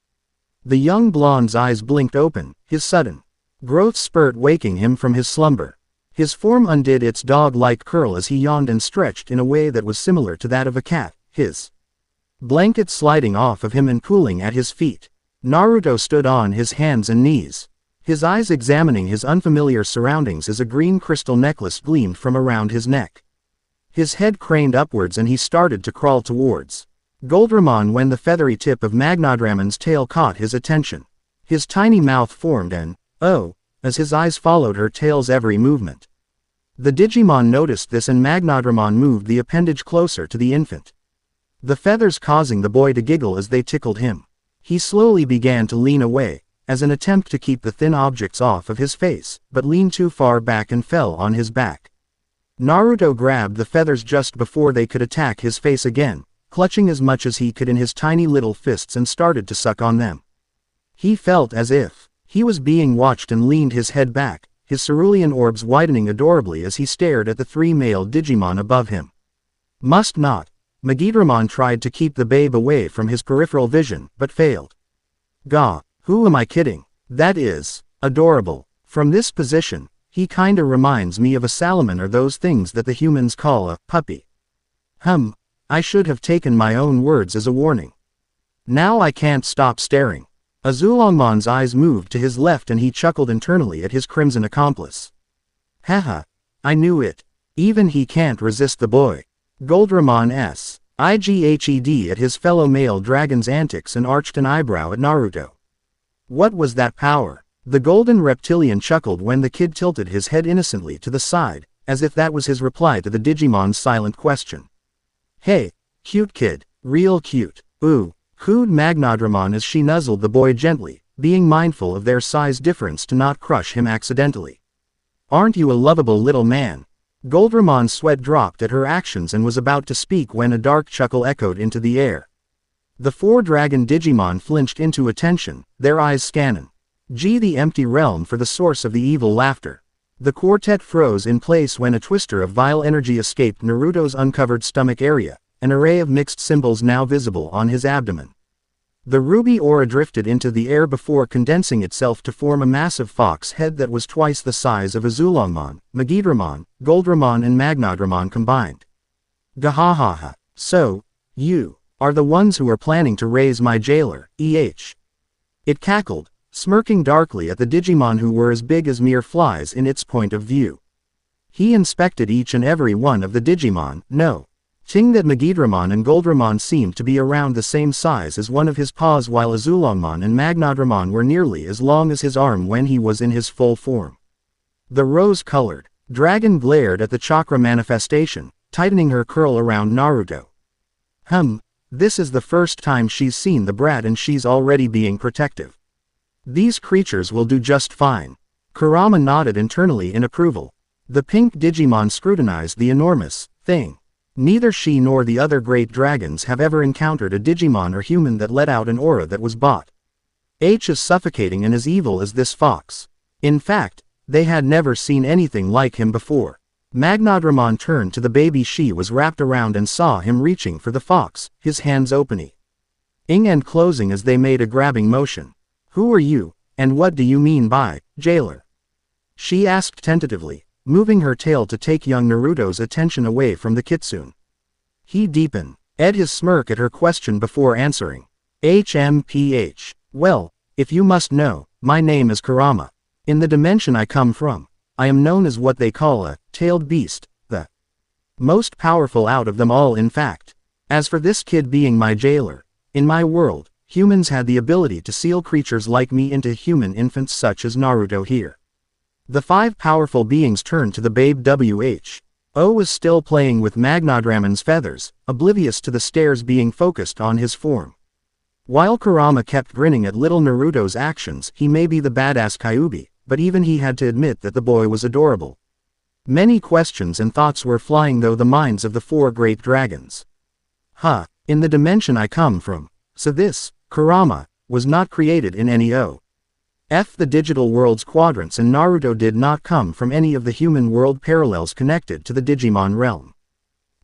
Speaker 1: The young blonde's eyes blinked open, his sudden growth spurt waking him from his slumber. His form undid its dog-like curl as he yawned and stretched in a way that was similar to that of a cat, his blanket sliding off of him and cooling at his feet. Naruto stood on his hands and knees, his eyes examining his unfamiliar surroundings as a green crystal necklace gleamed from around his neck. His head craned upwards and he started to crawl towards Goldramon when the feathery tip of Magnadramon's tail caught his attention. His tiny mouth formed an "oh" as his eyes followed her tail's every movement. The Digimon noticed this and Magnadramon moved the appendage closer to the infant, the feathers causing the boy to giggle as they tickled him. He slowly began to lean away, as an attempt to keep the thin objects off of his face, but leaned too far back and fell on his back. Naruto grabbed the feathers just before they could attack his face again, clutching as much as he could in his tiny little fists and started to suck on them. He felt as if he was being watched and leaned his head back, his cerulean orbs widening adorably as he stared at the three male Digimon above him. Must not. Megidramon tried to keep the babe away from his peripheral vision, but failed. Gah, who am I kidding? That is adorable. From this position, he kinda reminds me of a salamander, those things that the humans call a puppy. I should have taken my own words as a warning. Now I can't stop staring. Azulongmon's eyes moved to his left and he chuckled internally at his crimson accomplice. Haha, I knew it. Even he can't resist the boy. Goldramon sighed at his fellow male dragon's antics and arched an eyebrow at Naruto. What was that power? The golden reptilian chuckled when the kid tilted his head innocently to the side, as if that was his reply to the Digimon's silent question. Hey, cute kid, real cute. Ooh, cooed Magnadramon as she nuzzled the boy gently, being mindful of their size difference to not crush him accidentally. Aren't you a lovable little man? Goldramon's sweat dropped at her actions and was about to speak when a dark chuckle echoed into the air. The four dragon Digimon flinched into attention, their eyes scanning the empty realm for the source of the evil laughter. The quartet froze in place when a twister of vile energy escaped Naruto's uncovered stomach area, an array of mixed symbols now visible on his abdomen. The ruby aura drifted into the air before condensing itself to form a massive fox head that was twice the size of Azulongmon, Megidramon, Goldramon and Magnadramon combined. Gahahaha. So, you are the ones who are planning to raise my jailer, It cackled, smirking darkly at the Digimon who were as big as mere flies in its point of view. He inspected each and every one of the Digimon, noting that Megidramon and Goldramon seemed to be around the same size as one of his paws while Azulongmon and Magnadramon were nearly as long as his arm when he was in his full form. The rose-colored dragon glared at the chakra manifestation, tightening her curl around Naruto. This is the first time she's seen the brat and she's already being protective. These creatures will do just fine. Kurama nodded internally in approval. The pink Digimon scrutinized the enormous thing. Neither she nor the other great dragons have ever encountered a Digimon or human that let out an aura that was bought as suffocating and as evil as this fox. In fact, they had never seen anything like him before. Magnadramon turned to the baby she was wrapped around and saw him reaching for the fox, his hands opening and closing as they made a grabbing motion. Who are you? And what do you mean by jailer? She asked tentatively, moving her tail to take young Naruto's attention away from the kitsune. He deepened his smirk at her question before answering. HMPH. Well, if you must know, my name is Kurama. In the dimension I come from, I am known as what they call a tailed beast, the most powerful out of them all in fact. As for this kid being my jailer, in my world, humans had the ability to seal creatures like me into human infants such as Naruto here. The 5 powerful beings turned to the babe Who was still playing with Magnadramon's feathers, oblivious to the stares being focused on his form. While Kurama kept grinning at little Naruto's actions, he may be the badass Kyuubi, but even he had to admit that the boy was adorable. Many questions and thoughts were flying through the minds of the 4 great dragons. In the dimension I come from, so this, Kurama, was not created in any the digital world's quadrants, and Naruto did not come from any of the human world parallels connected to the Digimon realm.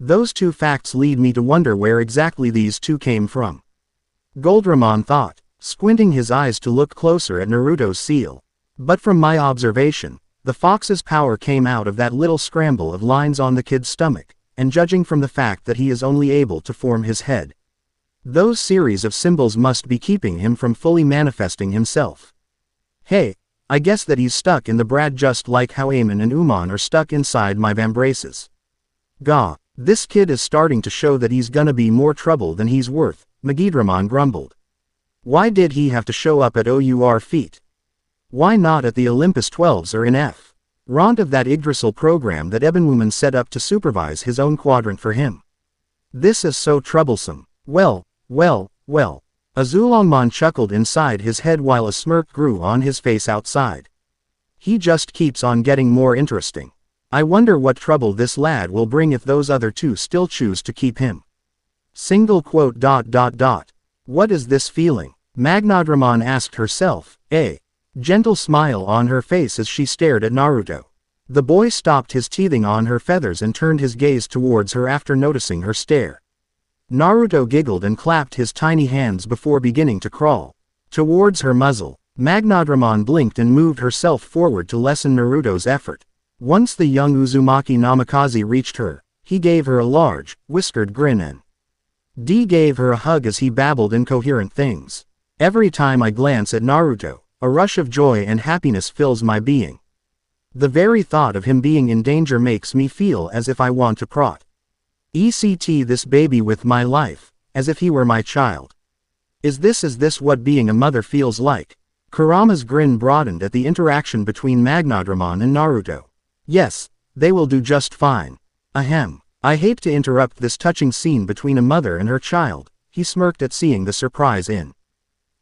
Speaker 1: Those 2 facts lead me to wonder where exactly these 2 came from. Goldramon thought, squinting his eyes to look closer at Naruto's seal. But from my observation, the fox's power came out of that little scramble of lines on the kid's stomach, and judging from the fact that he is only able to form his head, those series of symbols must be keeping him from fully manifesting himself. Hey, I guess that he's stuck in the Brad just like how Amon and Umon are stuck inside my vambraces. Gah, this kid is starting to show that he's gonna be more trouble than he's worth, Magidramon grumbled. Why did he have to show up at OUR feet? Why not at the Olympus 12s or in F. Rond of that Yggdrasil program that Ebenwooman set up to supervise his own quadrant for him? This is so troublesome. Well. Azulongmon chuckled inside his head while a smirk grew on his face outside. He just keeps on getting more interesting. I wonder what trouble this lad will bring if those other 2 still choose to keep him. What is this feeling? Magnadramon asked herself, a gentle smile on her face as she stared at Naruto. The boy stopped his teething on her feathers and turned his gaze towards her after noticing her stare. Naruto giggled and clapped his tiny hands before beginning to crawl towards her muzzle. Magnadramon blinked and moved herself forward to lessen Naruto's effort. Once the young Uzumaki Namikaze reached her, he gave her a large, whiskered grin and gave her a hug as he babbled incoherent things. Every time I glance at Naruto, a rush of joy and happiness fills my being. The very thought of him being in danger makes me feel as if I want to ECT this baby with my life, as if he were my child. Is this what being a mother feels like? Kurama's grin broadened at the interaction between Magnadramon and Naruto. Yes, they will do just fine. Ahem. I hate to interrupt this touching scene between a mother and her child, he smirked at seeing the surprise in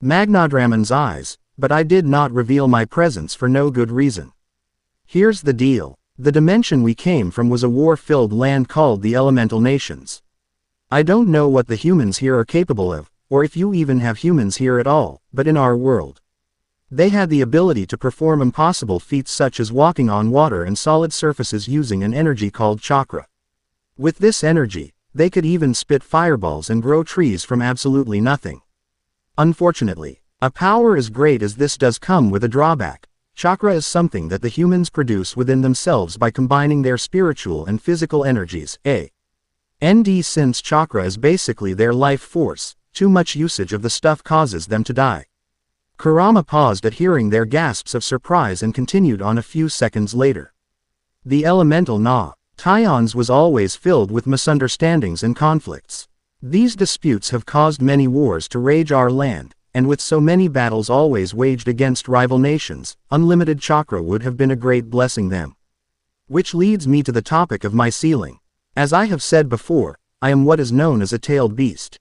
Speaker 1: Magnadramon's eyes, but I did not reveal my presence for no good reason. Here's the deal. The dimension we came from was a war-filled land called the Elemental Nations. I don't know what the humans here are capable of, or if you even have humans here at all, but in our world, they had the ability to perform impossible feats such as walking on water and solid surfaces using an energy called chakra. With this energy, they could even spit fireballs and grow trees from absolutely nothing. Unfortunately, a power as great as this does come with a drawback. Chakra is something that the humans produce within themselves by combining their spiritual and physical energies, and since chakra is basically their life force, too much usage of the stuff causes them to die. Kurama paused at hearing their gasps of surprise and continued on a few seconds later. The elemental Tions was always filled with misunderstandings and conflicts. These disputes have caused many wars to rage our land, and with so many battles always waged against rival nations, unlimited chakra would have been a great blessing them. Which leads me to the topic of my sealing. As I have said before, I am what is known as a tailed beast.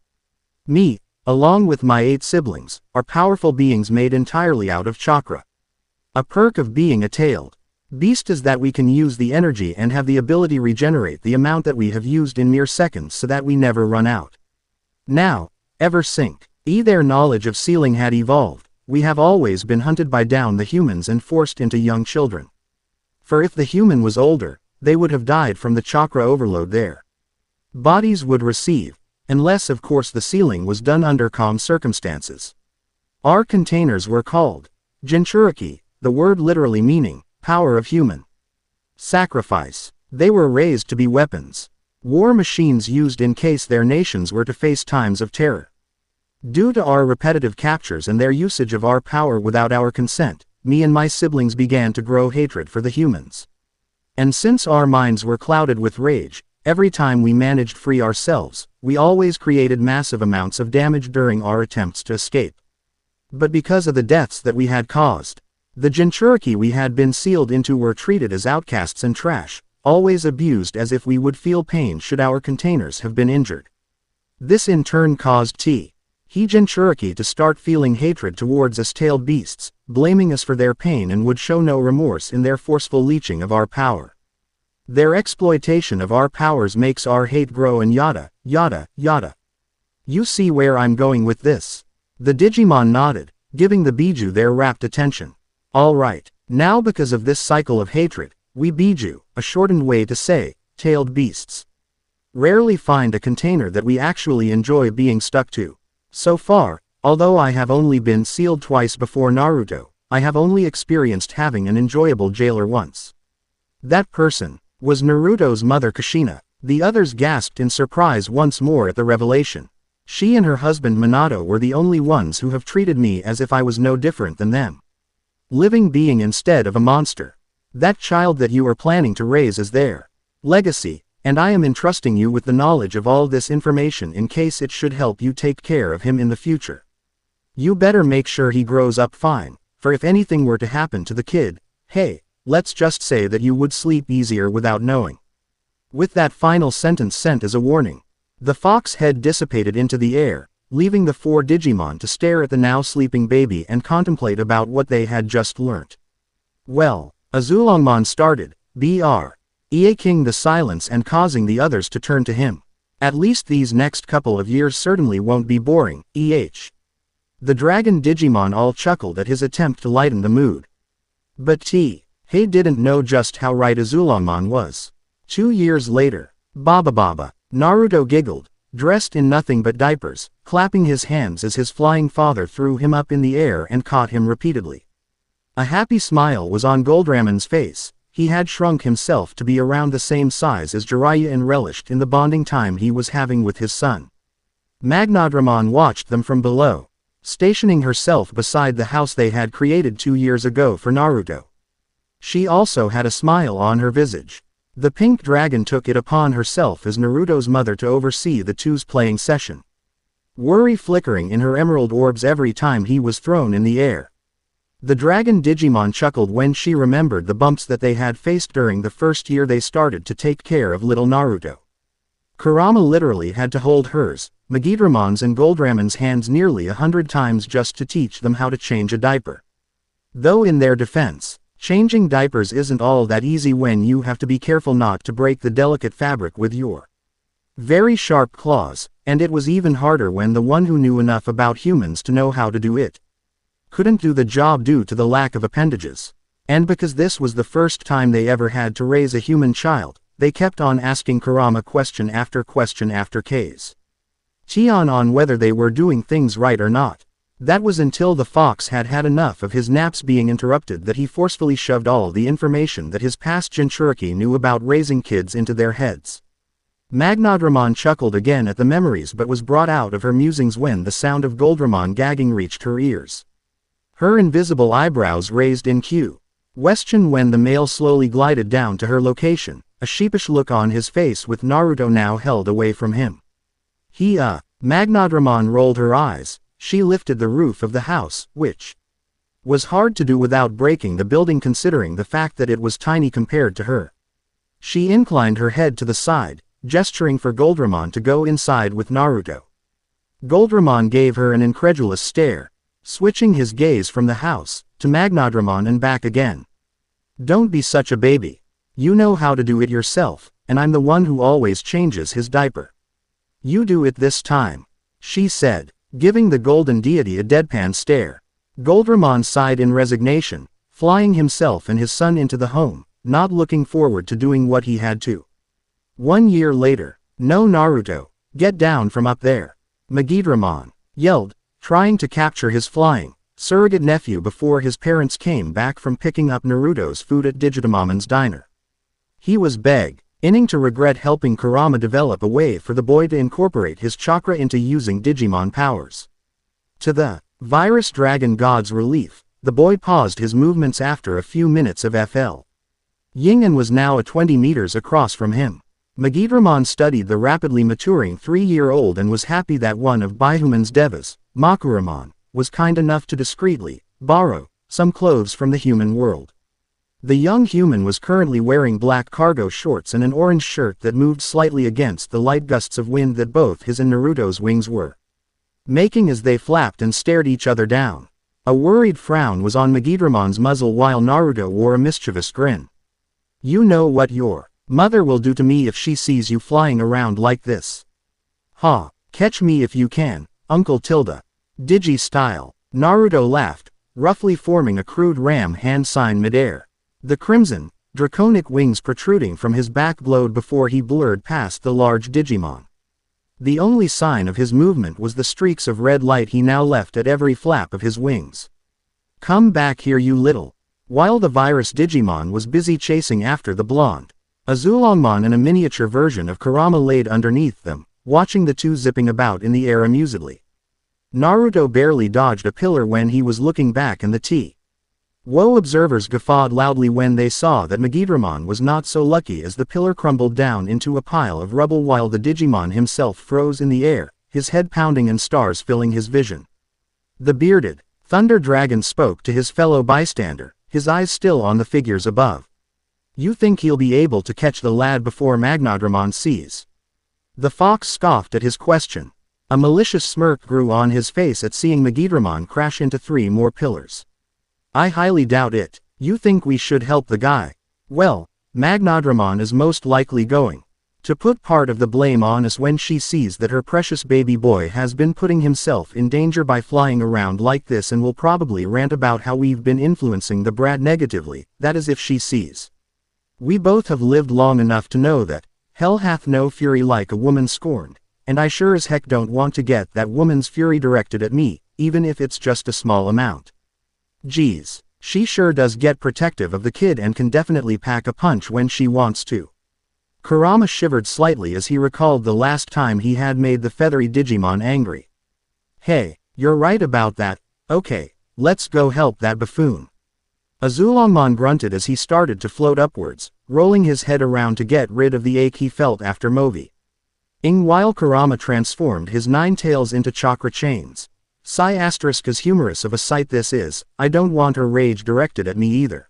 Speaker 1: Me, along with my 8 siblings, are powerful beings made entirely out of chakra. A perk of being a tailed beast is that we can use the energy and have the ability to regenerate the amount that we have used in mere seconds so that we never run out. Now, ever since their knowledge of sealing had evolved, we have always been hunted by down the humans and forced into young children. For if the human was older, they would have died from the chakra overload their bodies would receive, unless of course the sealing was done under calm circumstances. Our containers were called Jinchuriki, the word literally meaning, power of human sacrifice. They were raised to be weapons. War machines used in case their nations were to face times of terror. Due to our repetitive captures and their usage of our power without our consent, me and my siblings began to grow hatred for the humans. And since our minds were clouded with rage, every time we managed to free ourselves, we always created massive amounts of damage during our attempts to escape. But because of the deaths that we had caused, the Jinchuriki we had been sealed into were treated as outcasts and trash, always abused as if we would feel pain should our containers have been injured. This in turn caused He Jinchuriki to start feeling hatred towards us tailed beasts, blaming us for their pain and would show no remorse in their forceful leeching of our power. Their exploitation of our powers makes our hate grow and yada, yada, yada. You see where I'm going with this? The Digimon nodded, giving the Biju their rapt attention. Alright, now because of this cycle of hatred, we Biju, a shortened way to say, tailed beasts, rarely find a container that we actually enjoy being stuck to. So far, although I have only been sealed twice before Naruto, I have only experienced having an enjoyable jailer once. That person was Naruto's mother Kushina. The others gasped in surprise once more at the revelation. She and her husband Minato were the only ones who have treated me as if I was no different than them. Living being instead of a monster. That child that you are planning to raise is their legacy, and I am entrusting you with the knowledge of all this information in case it should help you take care of him in the future. You better make sure he grows up fine, for if anything were to happen to the kid, hey, let's just say that you would sleep easier without knowing. With that final sentence sent as a warning, the fox head dissipated into the air, leaving the four Digimon to stare at the now sleeping baby and contemplate about what they had just learnt. Well, Azulongmon started, breaking the silence and causing the others to turn to him. At least these next couple of years certainly won't be boring, The Dragon Digimon all chuckled at his attempt to lighten the mood. But He didn't know just how right Azulongmon was. 2 years later, Baba, Naruto giggled, dressed in nothing but diapers, clapping his hands as his flying father threw him up in the air and caught him repeatedly. A happy smile was on Goldramon's face. He had shrunk himself to be around the same size as Jiraiya and relished in the bonding time he was having with his son. Magnadramon watched them from below, stationing herself beside the house they had created 2 years ago for Naruto. She also had a smile on her visage. The pink dragon took it upon herself as Naruto's mother to oversee the two's playing session, worry flickering in her emerald orbs every time he was thrown in the air. The dragon Digimon chuckled when she remembered the bumps that they had faced during the first year they started to take care of little Naruto. Kurama literally had to hold hers, Magidramon's and Goldramon's hands nearly 100 times just to teach them how to change a diaper. Though in their defense, changing diapers isn't all that easy when you have to be careful not to break the delicate fabric with your very sharp claws, and it was even harder when the one who knew enough about humans to know how to do it couldn't do the job due to the lack of appendages. And because this was the first time they ever had to raise a human child, they kept on asking Kurama question after case. On whether they were doing things right or not. That was until the fox had had enough of his naps being interrupted that he forcefully shoved all the information that his past Jinchuriki knew about raising kids into their heads. Magnadramon chuckled again at the memories but was brought out of her musings when the sound of Goldramon gagging reached her ears. Her invisible eyebrows raised in question when the male slowly glided down to her location, a sheepish look on his face with Naruto now held away from him. Magnadramon rolled her eyes. She lifted the roof of the house, which was hard to do without breaking the building considering the fact that it was tiny compared to her. She inclined her head to the side, gesturing for Goldramon to go inside with Naruto. Goldramon gave her an incredulous stare, switching his gaze from the house to Magnadramon and back again. Don't be such a baby. You know how to do it yourself, and I'm the one who always changes his diaper. You do it this time, she said, giving the golden deity a deadpan stare. Goldramon sighed in resignation, flying himself and his son into the home, not looking forward to doing what he had to. 1 year later, no Naruto, get down from up there. Magidramon yelled, trying to capture his flying surrogate nephew before his parents came back from picking up Naruto's food at Digitomon's diner. He was beginning to regret helping Kurama develop a way for the boy to incorporate his chakra into using Digimon powers. To the virus dragon god's relief, the boy paused his movements after a few minutes of FL. Ying'an was now 20 meters across from him. Megidramon studied the rapidly maturing 3-year-old and was happy that one of Baihuman's devas, Makuramon, was kind enough to discreetly borrow some clothes from the human world. The young human was currently wearing black cargo shorts and an orange shirt that moved slightly against the light gusts of wind that both his and Naruto's wings were making as they flapped and stared each other down. A worried frown was on Megidramon's muzzle while Naruto wore a mischievous grin. "You know what your mother will do to me if she sees you flying around like this. Ha, catch me if you can, Uncle Tilda. Digi style." Naruto laughed, roughly forming a crude ram hand sign midair. The crimson, draconic wings protruding from his back glowed before he blurred past the large Digimon. The only sign of his movement was the streaks of red light he now left at every flap of his wings. "Come back here, you little." While the virus Digimon was busy chasing after the blonde Azulongmon and a miniature version of Kurama laid underneath them, watching the two zipping about in the air amusedly. Naruto barely dodged a pillar when he was looking back and the T.O. observers guffawed loudly when they saw that Megidramon was not so lucky as the pillar crumbled down into a pile of rubble while the Digimon himself froze in the air, his head pounding and stars filling his vision. The bearded Thunder Dragon spoke to his fellow bystander, his eyes still on the figures above. "You think he'll be able to catch the lad before Magnadramon sees?" The fox scoffed at his question. A malicious smirk grew on his face at seeing Megidramon crash into 3 more pillars. "I highly doubt it. You think we should help the guy? Well, Magnadramon is most likely going to put part of the blame on us when she sees that her precious baby boy has been putting himself in danger by flying around like this and will probably rant about how we've been influencing the brat negatively, that is if she sees. We both have lived long enough to know that hell hath no fury like a woman scorned, and I sure as heck don't want to get that woman's fury directed at me, even if it's just a small amount. Geez, she sure does get protective of the kid and can definitely pack a punch when she wants to." Kurama shivered slightly as he recalled the last time he had made the feathery Digimon angry. "Hey, you're right about that. Okay, let's go help that buffoon." Azulongmon grunted as he started to float upwards, rolling his head around to get rid of the ache he felt after moving while Kurama transformed his 9 tails into chakra chains. Sigh asterisk as humorous of a sight this is, I don't want her rage directed at me either.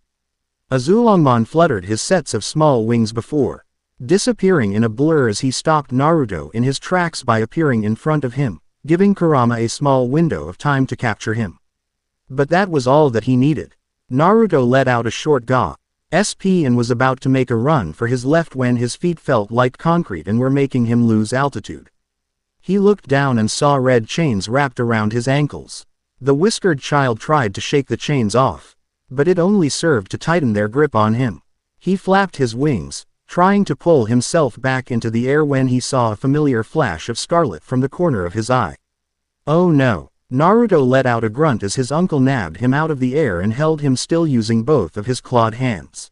Speaker 1: Azulongmon fluttered his sets of small wings before disappearing in a blur as he stopped Naruto in his tracks by appearing in front of him, giving Kurama a small window of time to capture him. But that was all that he needed. Naruto let out a short gasp and was about to make a run for his left when his feet felt like concrete and were making him lose altitude. He looked down and saw red chains wrapped around his ankles. The whiskered child tried to shake the chains off, but it only served to tighten their grip on him. He flapped his wings, trying to pull himself back into the air when he saw a familiar flash of scarlet from the corner of his eye. "Oh no." Naruto let out a grunt as his uncle nabbed him out of the air and held him still using both of his clawed hands.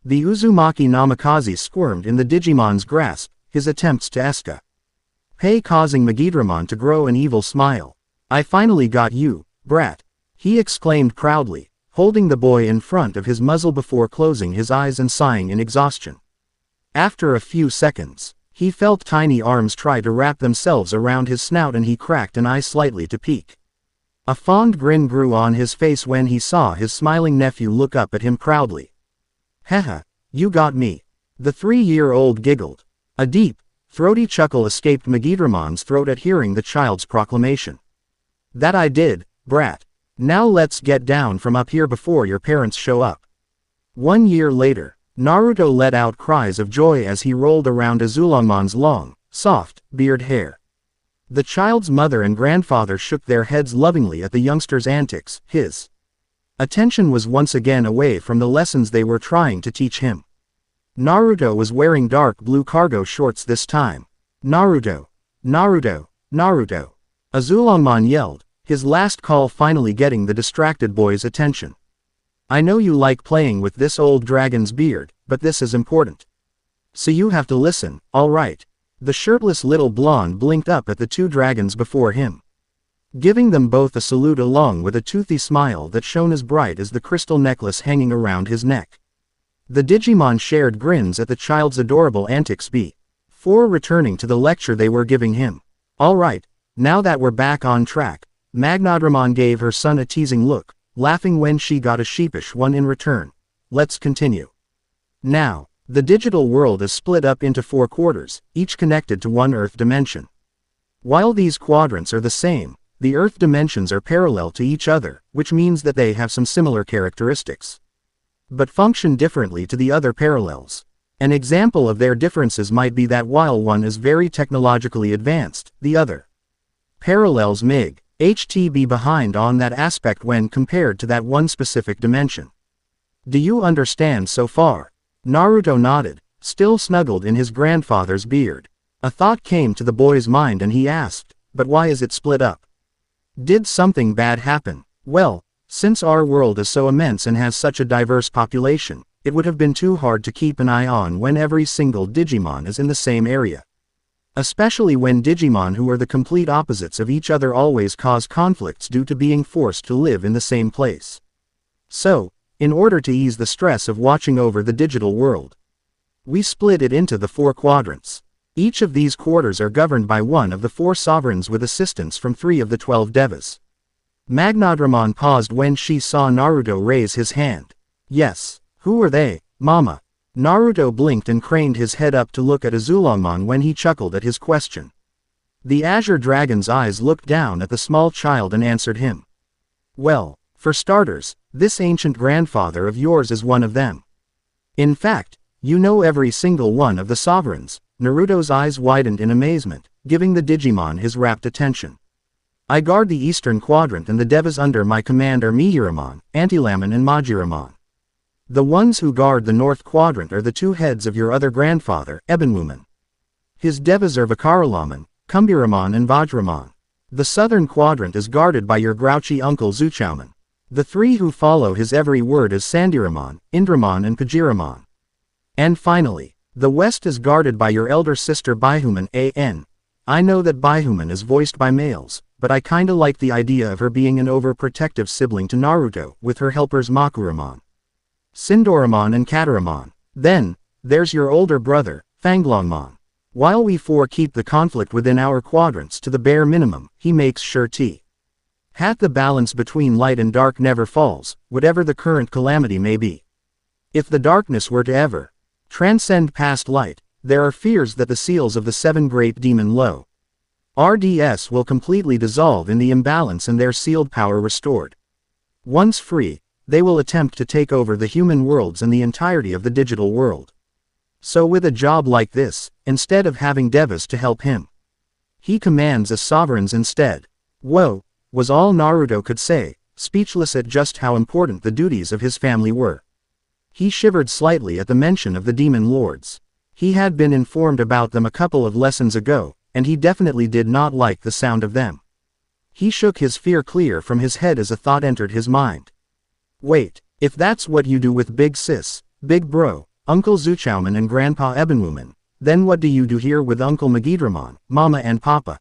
Speaker 1: The Uzumaki Namikaze squirmed in the Digimon's grasp, his attempts to escape causing Megidramon to grow an evil smile. "I finally got you, brat," he exclaimed proudly, holding the boy in front of his muzzle before closing his eyes and sighing in exhaustion. After a few seconds, he felt tiny arms try to wrap themselves around his snout and he cracked an eye slightly to peek. A fond grin grew on his face when he saw his smiling nephew look up at him proudly. "Haha, you got me." The 3-year-old giggled. A deep, throaty chuckle escaped Megidramon's throat at hearing the child's proclamation. "That I did, brat. Now let's get down from up here before your parents show up." 1 year later, Naruto let out cries of joy as he rolled around Azulongmon's long, soft, beard hair. The child's mother and grandfather shook their heads lovingly at the youngster's antics. His attention was once again away from the lessons they were trying to teach him. Naruto was wearing dark blue cargo shorts this time. "Naruto! Naruto! Naruto!" Azulongmon yelled, his last call finally getting the distracted boy's attention. I know you like playing with this old dragon's beard, but this is important. So you have to listen, alright. The shirtless little blonde blinked up at the two dragons before him, giving them both a salute along with a toothy smile that shone as bright as the crystal necklace hanging around his neck. The Digimon shared grins at the child's adorable antics before returning to the lecture they were giving him. Alright, now that we're back on track, Magnadramon gave her son a teasing look, laughing when she got a sheepish one in return. Let's continue. Now, the digital world is split up into 4 quarters, each connected to one Earth dimension. While these quadrants are the same, the Earth dimensions are parallel to each other, which means that they have some similar characteristics, but function differently to the other parallels. An example of their differences might be that while one is very technologically advanced, the other parallels be behind on that aspect when compared to that one specific dimension. Do you understand so far? Naruto nodded, still snuggled in his grandfather's beard. A thought came to the boy's mind and he asked, but why is it split up? Did something bad happen? Well, since our world is so immense and has such a diverse population, it would have been too hard to keep an eye on when every single Digimon is in the same area. Especially when Digimon who are the complete opposites of each other always cause conflicts due to being forced to live in the same place. So, in order to ease the stress of watching over the digital world, we split it into the 4 quadrants. Each of these quarters are governed by one of the 4 sovereigns with assistance from 3 of the 12 devas. Magnadramon paused when she saw Naruto raise his hand. Yes, who are they, Mama? Naruto blinked and craned his head up to look at Azulongmon when he chuckled at his question. The Azure Dragon's eyes looked down at the small child and answered him. Well, for starters, this ancient grandfather of yours is one of them. In fact, you know every single one of the sovereigns. Naruto's eyes widened in amazement, giving the Digimon his rapt attention. I guard the Eastern Quadrant and the devas under my command are Mihiramon, Antilamon and Majiramon. The ones who guard the North Quadrant are the 2 heads of your other grandfather, Ebenwooman. His devas are Vakaralamon, Kumbiramon and Vajramon. The Southern Quadrant is guarded by your grouchy uncle Zuchouman. The 3 who follow his every word is Sandiramon, Indramon and Pajiramon. And finally, the West is guarded by your elder sister Baihuman A.N. I know that Baihuman is voiced by males, but I kinda like the idea of her being an overprotective sibling to Naruto, with her helpers Makuramon, Sindoramon and Kataramon. Then, there's your older brother, Fanglongmon. While we 4 keep the conflict within our quadrants to the bare minimum, he makes sure the balance between light and dark never falls, whatever the current calamity may be. If the darkness were to ever transcend past light, there are fears that the seals of the 7 great demon RDS will completely dissolve in the imbalance and their sealed power restored. Once free, they will attempt to take over the human worlds and the entirety of the digital world. So with a job like this, instead of having devas to help him, he commands as sovereigns instead. Whoa, was all Naruto could say, speechless at just how important the duties of his family were. He shivered slightly at the mention of the demon lords. He had been informed about them a couple of lessons ago, and he definitely did not like the sound of them. He shook his fear clear from his head as a thought entered his mind. Wait, if that's what you do with Big Sis, Big Bro, Uncle Zuchouman and Grandpa Ebenwooman, then what do you do here with Uncle Magidramon, Mama and Papa?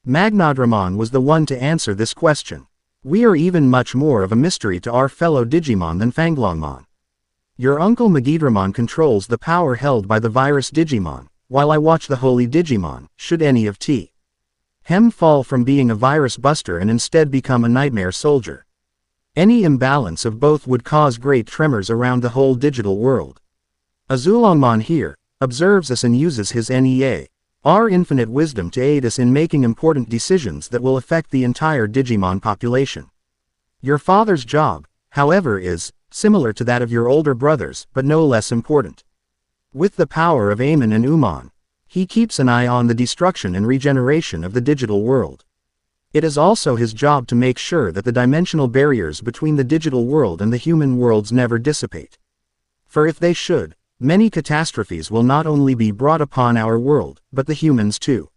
Speaker 1: Magnadramon was the one to answer this question. We are even much more of a mystery to our fellow Digimon than Fanglongmon. Your Uncle Magidramon controls the power held by the virus Digimon, while I watch the Holy Digimon, should any of Hem fall from being a virus buster and instead become a nightmare soldier. Any imbalance of both would cause great tremors around the whole digital world. Azulongmon here observes us and uses his our infinite wisdom to aid us in making important decisions that will affect the entire Digimon population. Your father's job, however, is similar to that of your older brothers, but no less important. With the power of Amon and Umon, he keeps an eye on the destruction and regeneration of the digital world. It is also his job to make sure that the dimensional barriers between the digital world and the human worlds never dissipate. For if they should, many catastrophes will not only be brought upon our world, but the humans too.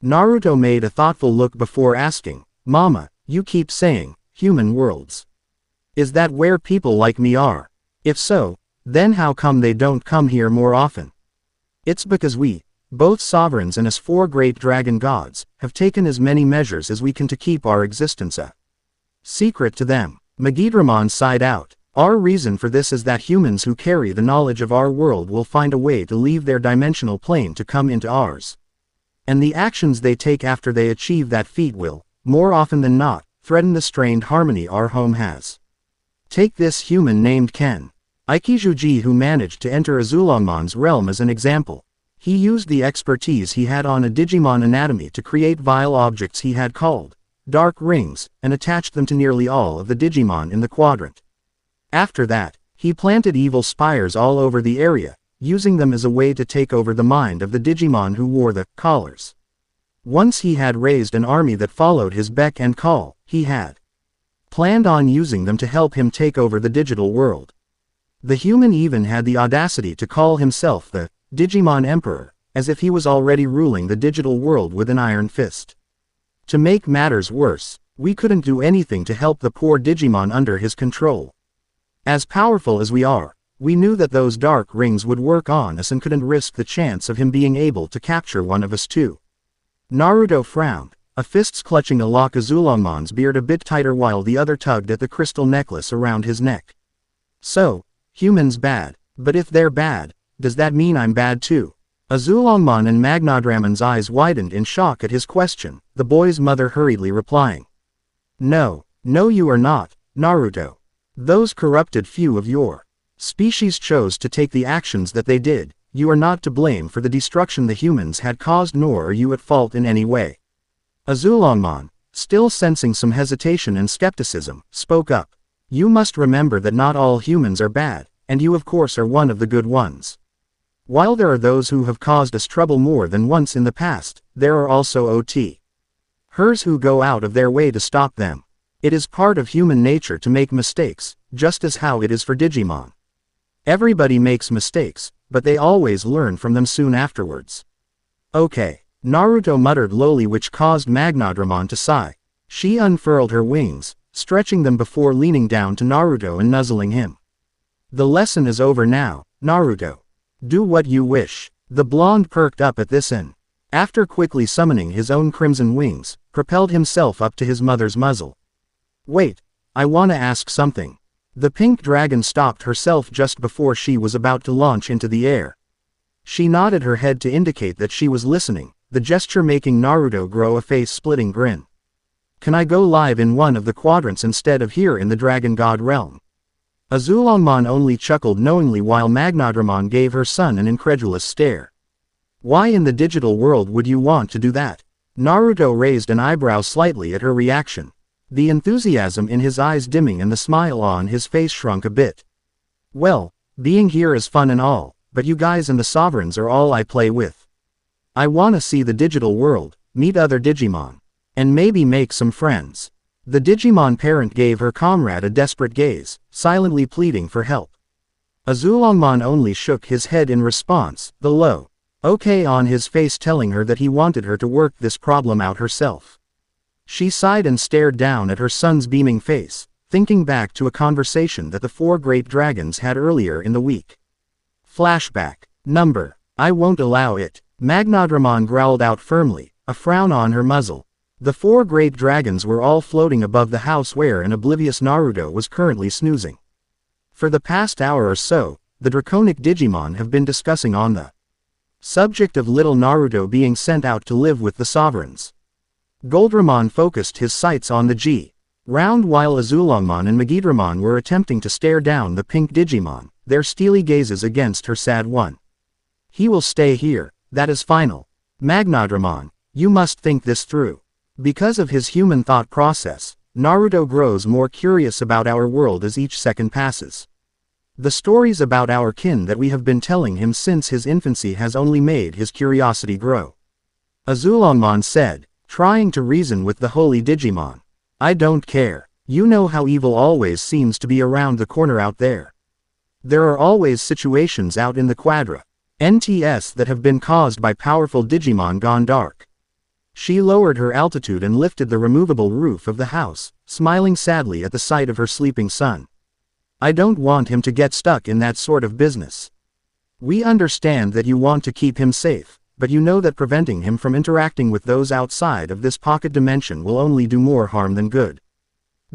Speaker 1: Naruto made a thoughtful look before asking, Mama, You keep saying, human worlds. Is that where people like me are? If so, then how come they don't come here more often? It's because we, both sovereigns and as four great dragon gods, have taken as many measures as we can to keep our existence a secret to them. Megidramon sighed out. Our reason for this is that humans who carry the knowledge of our world will find a way to leave their dimensional plane to come into ours. And the actions they take after they achieve that feat will, more often than not, threaten the strained harmony our home has. Take this human named Ken Aikijuji who managed to enter Azulongmon's realm as an example. He used the expertise he had on a Digimon anatomy to create vile objects he had called dark rings, and attached them to nearly all of the Digimon in the quadrant. After that, he planted evil spires all over the area, using them as a way to take over the mind of the Digimon who wore the collars. Once he had raised an army that followed his beck and call, he had planned on using them to help him take over the digital world. The human even had the audacity to call himself the Digimon Emperor, as if he was already ruling the digital world with an iron fist. To make matters worse, we couldn't do anything to help the poor Digimon under his control. As powerful as we are, we knew that those dark rings would work on us and couldn't risk the chance of him being able to capture one of us too. Naruto frowned, a fists clutching a lock Azulongmon's beard a bit tighter while the other tugged at the crystal necklace around his neck. So, humans bad, but if they're bad, does that mean I'm bad too? Azulongmon and Magnadramon's eyes widened in shock at his question, the boy's mother hurriedly replying. No, you are not, Naruto. Those corrupted few of your species chose to take the actions that they did. You are not to blame for the destruction the humans had caused, nor are you at fault in any way. Azulongmon, still sensing some hesitation and skepticism, spoke up. You must remember that not all humans are bad, and you of course are one of the good ones. While there are those who have caused us trouble more than once in the past, there are also hers who go out of their way to stop them. It is part of human nature to make mistakes, just as how it is for Digimon. Everybody makes mistakes, but they always learn from them soon afterwards. Okay, Naruto muttered lowly, which caused Magnadramon to sigh. She unfurled her wings, stretching them before leaning down to Naruto and nuzzling him. The lesson is over now, Naruto. Do what you wish. The blonde perked up at this and, after quickly summoning his own crimson wings, propelled himself up to his mother's muzzle. Wait, I wanna ask something. The pink dragon stopped herself just before she was about to launch into the air. She nodded her head to indicate that she was listening, the gesture making Naruto grow a face-splitting grin. Can I go live in one of the quadrants instead of here in the Dragon God realm? Azulongmon only chuckled knowingly while Magnadramon gave her son an incredulous stare. Why in the digital world would you want to do that? Naruto raised an eyebrow slightly at her reaction. The enthusiasm in his eyes dimming and the smile on his face shrunk a bit. Well, being here is fun and all, but you guys and the sovereigns are all I play with. I wanna see the digital world, meet other Digimon, and maybe make some friends. The Digimon parent gave her comrade a desperate gaze, silently pleading for help. Azulongmon only shook his head in response, the low okay on his face telling her that he wanted her to work this problem out herself. She sighed and stared down at her son's beaming face, thinking back to a conversation that the four great dragons had earlier in the week. Flashback. Number. I won't allow it. Magnadramon growled out firmly, a frown on her muzzle. The four great dragons were all floating above the house where an oblivious Naruto was currently snoozing. For the past hour or so, the draconic Digimon have been discussing on the subject of little Naruto being sent out to live with the sovereigns. Goldramon focused his sights on the G-round while Azulongmon and Megidramon were attempting to stare down the pink Digimon, their steely gazes against her sad one. He will stay here, that is final. Magnadramon, you must think this through. Because of his human thought process, Naruto grows more curious about our world as each second passes. The stories about our kin that we have been telling him since his infancy has only made his curiosity grow. Azulongmon said, trying to reason with the holy Digimon. I don't care. You know how evil always seems to be around the corner out there. There are always situations out in the quadra NTS that have been caused by powerful Digimon gone dark. She lowered her altitude and lifted the removable roof of the house, smiling sadly at the sight of her sleeping son. I don't want him to get stuck in that sort of business. We understand that you want to keep him safe, but you know that preventing him from interacting with those outside of this pocket dimension will only do more harm than good.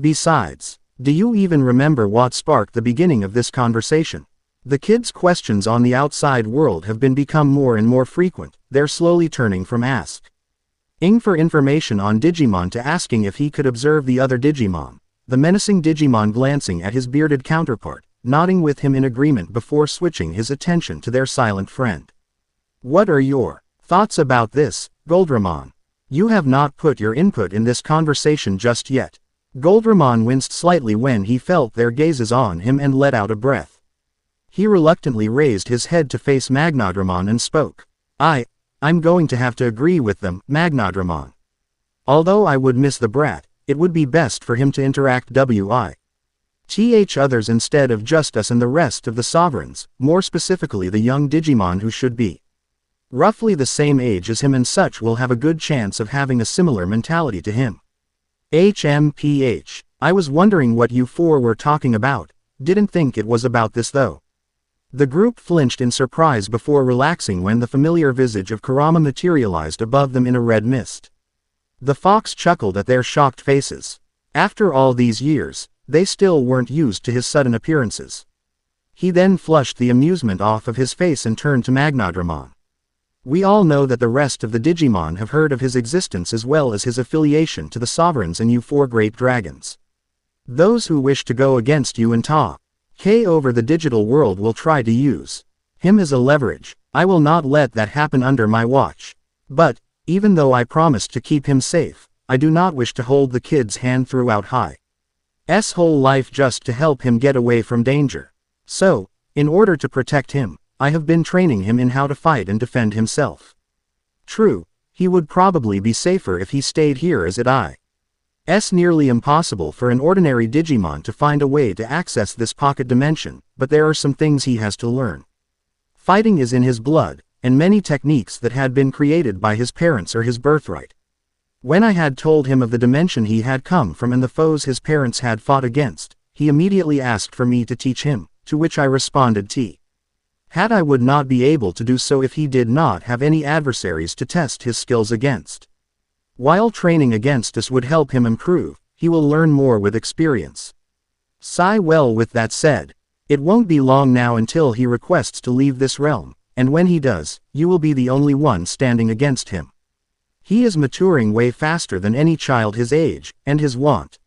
Speaker 1: Besides, do you even remember what sparked the beginning of this conversation? The kid's questions on the outside world have become more and more frequent. They're slowly turning from asking for information on Digimon to asking if he could observe the other Digimon. The menacing Digimon glancing at his bearded counterpart, nodding with him in agreement before switching his attention to their silent friend. What are your thoughts about this, Goldramon? You have not put your input in this conversation just yet. Goldramon winced slightly when he felt their gazes on him and let out a breath. He reluctantly raised his head to face Magnadramon and spoke. I'm going to have to agree with them, Magnadramon. Although I would miss the brat, it would be best for him to interact with others instead of just us and the rest of the sovereigns, more specifically the young Digimon who should be roughly the same age as him and such will have a good chance of having a similar mentality to him. I was wondering what you four were talking about. Didn't think it was about this though. The group flinched in surprise before relaxing when the familiar visage of Kurama materialized above them in a red mist. The fox chuckled at their shocked faces. After all these years, they still weren't used to his sudden appearances. He then flushed the amusement off of his face and turned to Magnadramon. We all know that the rest of the Digimon have heard of his existence as well as his affiliation to the sovereigns and you four great dragons. Those who wish to go against you and talk over the digital world will try to use him as a leverage. I will not let that happen under my watch. But, even though I promised to keep him safe, I do not wish to hold the kid's hand throughout his whole life just to help him get away from danger. So, in order to protect him, I have been training him in how to fight and defend himself. True, he would probably be safer if he stayed here as it's nearly impossible for an ordinary Digimon to find a way to access this pocket dimension, but there are some things he has to learn. Fighting is in his blood, and many techniques that had been created by his parents are his birthright. When I had told him of the dimension he had come from and the foes his parents had fought against, he immediately asked for me to teach him, to which I responded I would not be able to do so if he did not have any adversaries to test his skills against. While training against us would help him improve, he will learn more with experience. Well, with that said, it won't be long now until he requests to leave this realm, and when he does, you will be the only one standing against him. He is maturing way faster than any child his age, and his want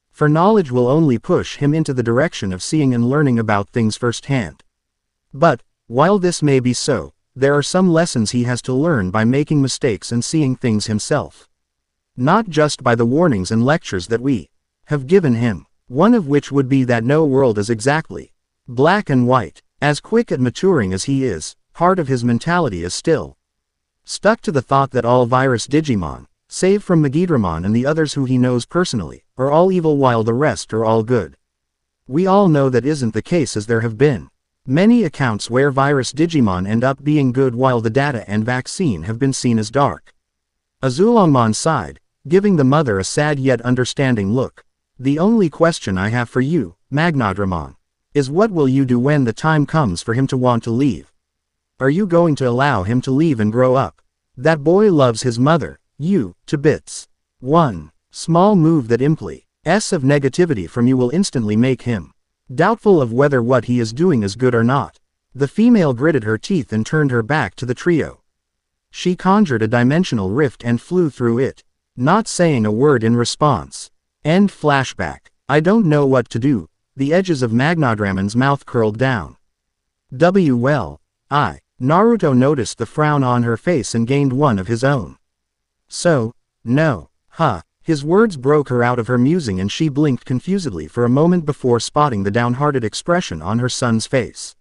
Speaker 1: for knowledge will only push him into the direction of seeing and learning about things firsthand. But, while this may be so, there are some lessons he has to learn by making mistakes and seeing things himself. Not just by the warnings and lectures that we have given him, one of which would be that no world is exactly black and white. As quick at maturing as he is, part of his mentality is still stuck to the thought that all virus Digimon, save from Megidramon and the others who he knows personally, are all evil while the rest are all good. We all know that isn't the case, as there have been many accounts where virus Digimon end up being good while the data and vaccine have been seen as dark. Azulongmon sighed, giving the mother a sad yet understanding look. The only question I have for you, Magnadramon, is what will you do when the time comes for him to want to leave? Are you going to allow him to leave and grow up? That boy loves his mother, to bits. One small move that implies of negativity from you will instantly make him doubtful of whether what he is doing is good or not. The female gritted her teeth and turned her back to the trio. She conjured a dimensional rift and flew through it, not saying a word in response. End flashback. I don't know what to do. The edges of Magnadramon's mouth curled down. Naruto noticed the frown on her face and gained one of his own. So, no, His words broke her out of her musing and she blinked confusedly for a moment before spotting the downhearted expression on her son's face.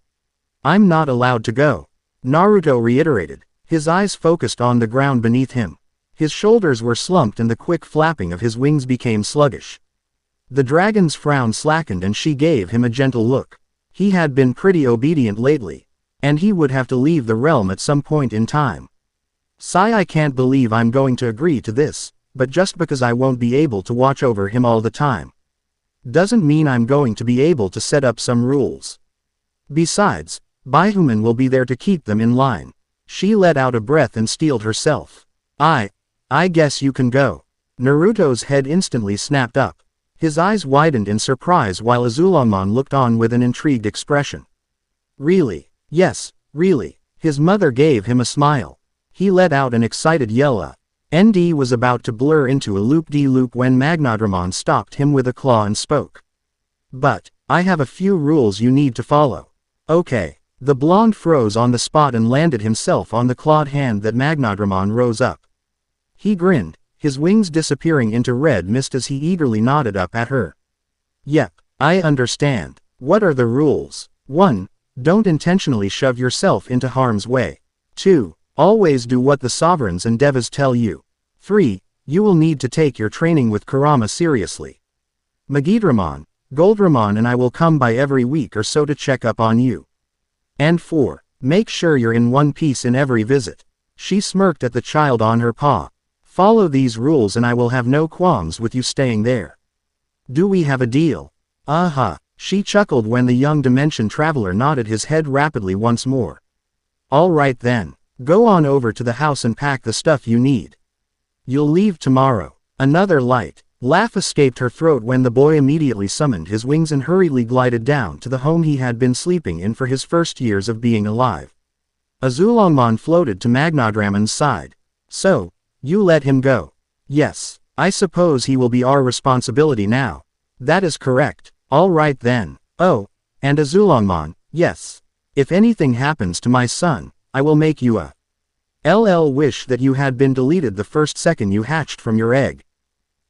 Speaker 1: I'm not allowed to go, Naruto reiterated, his eyes focused on the ground beneath him. His shoulders were slumped and the quick flapping of his wings became sluggish. The dragon's frown slackened and she gave him a gentle look. He had been pretty obedient lately, and he would have to leave the realm at some point in time. Sigh, I can't believe I'm going to agree to this, but just because I won't be able to watch over him all the time doesn't mean I'm going to be able to set up some rules. Besides, Baihuman will be there to keep them in line. She let out a breath and steeled herself. I guess you can go. Naruto's head instantly snapped up. His eyes widened in surprise while Azulonmon looked on with an intrigued expression. Really? Yes, really. His mother gave him a smile. He let out an excited yell. ND was about to blur into a loop-de-loop when Magnadramon stopped him with a claw and spoke. But, I have a few rules you need to follow. Okay. The blonde froze on the spot and landed himself on the clawed hand that Magnadramon rose up. He grinned, his wings disappearing into red mist as he eagerly nodded up at her. Yep, I understand. What are the rules? 1. Don't intentionally shove yourself into harm's way. 2. Always do what the sovereigns and devas tell you. 3. You will need to take your training with Kurama seriously. Magidramon, Goldramon and I will come by every week or so to check up on you. And 4. Make sure you're in one piece in every visit. She smirked at the child on her paw. Follow these rules and I will have no qualms with you staying there. Do we have a deal? She chuckled when the young dimension traveler nodded his head rapidly once more. All right then. Go on over to the house and pack the stuff you need. You'll leave tomorrow. Another light laugh escaped her throat when the boy immediately summoned his wings and hurriedly glided down to the home he had been sleeping in for his first years of being alive. Azulonmon floated to Magnadramon's side. So, you let him go? Yes, I suppose he will be our responsibility now. That is correct. All right then. Oh, and Azulonmon, yes. If anything happens to my son, I will make you a wish that you had been deleted the first second you hatched from your egg.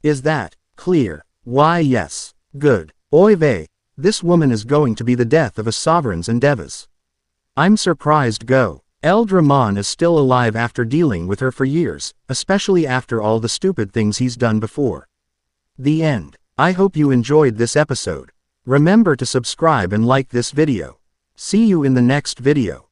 Speaker 1: Is that clear? Why yes. Good. Oy vey, this woman is going to be the death of us sovereigns and devas. I'm surprised Eldramon is still alive after dealing with her for years, especially after all the stupid things he's done before. The end. I hope you enjoyed this episode. Remember to subscribe and like this video. See you in the next video.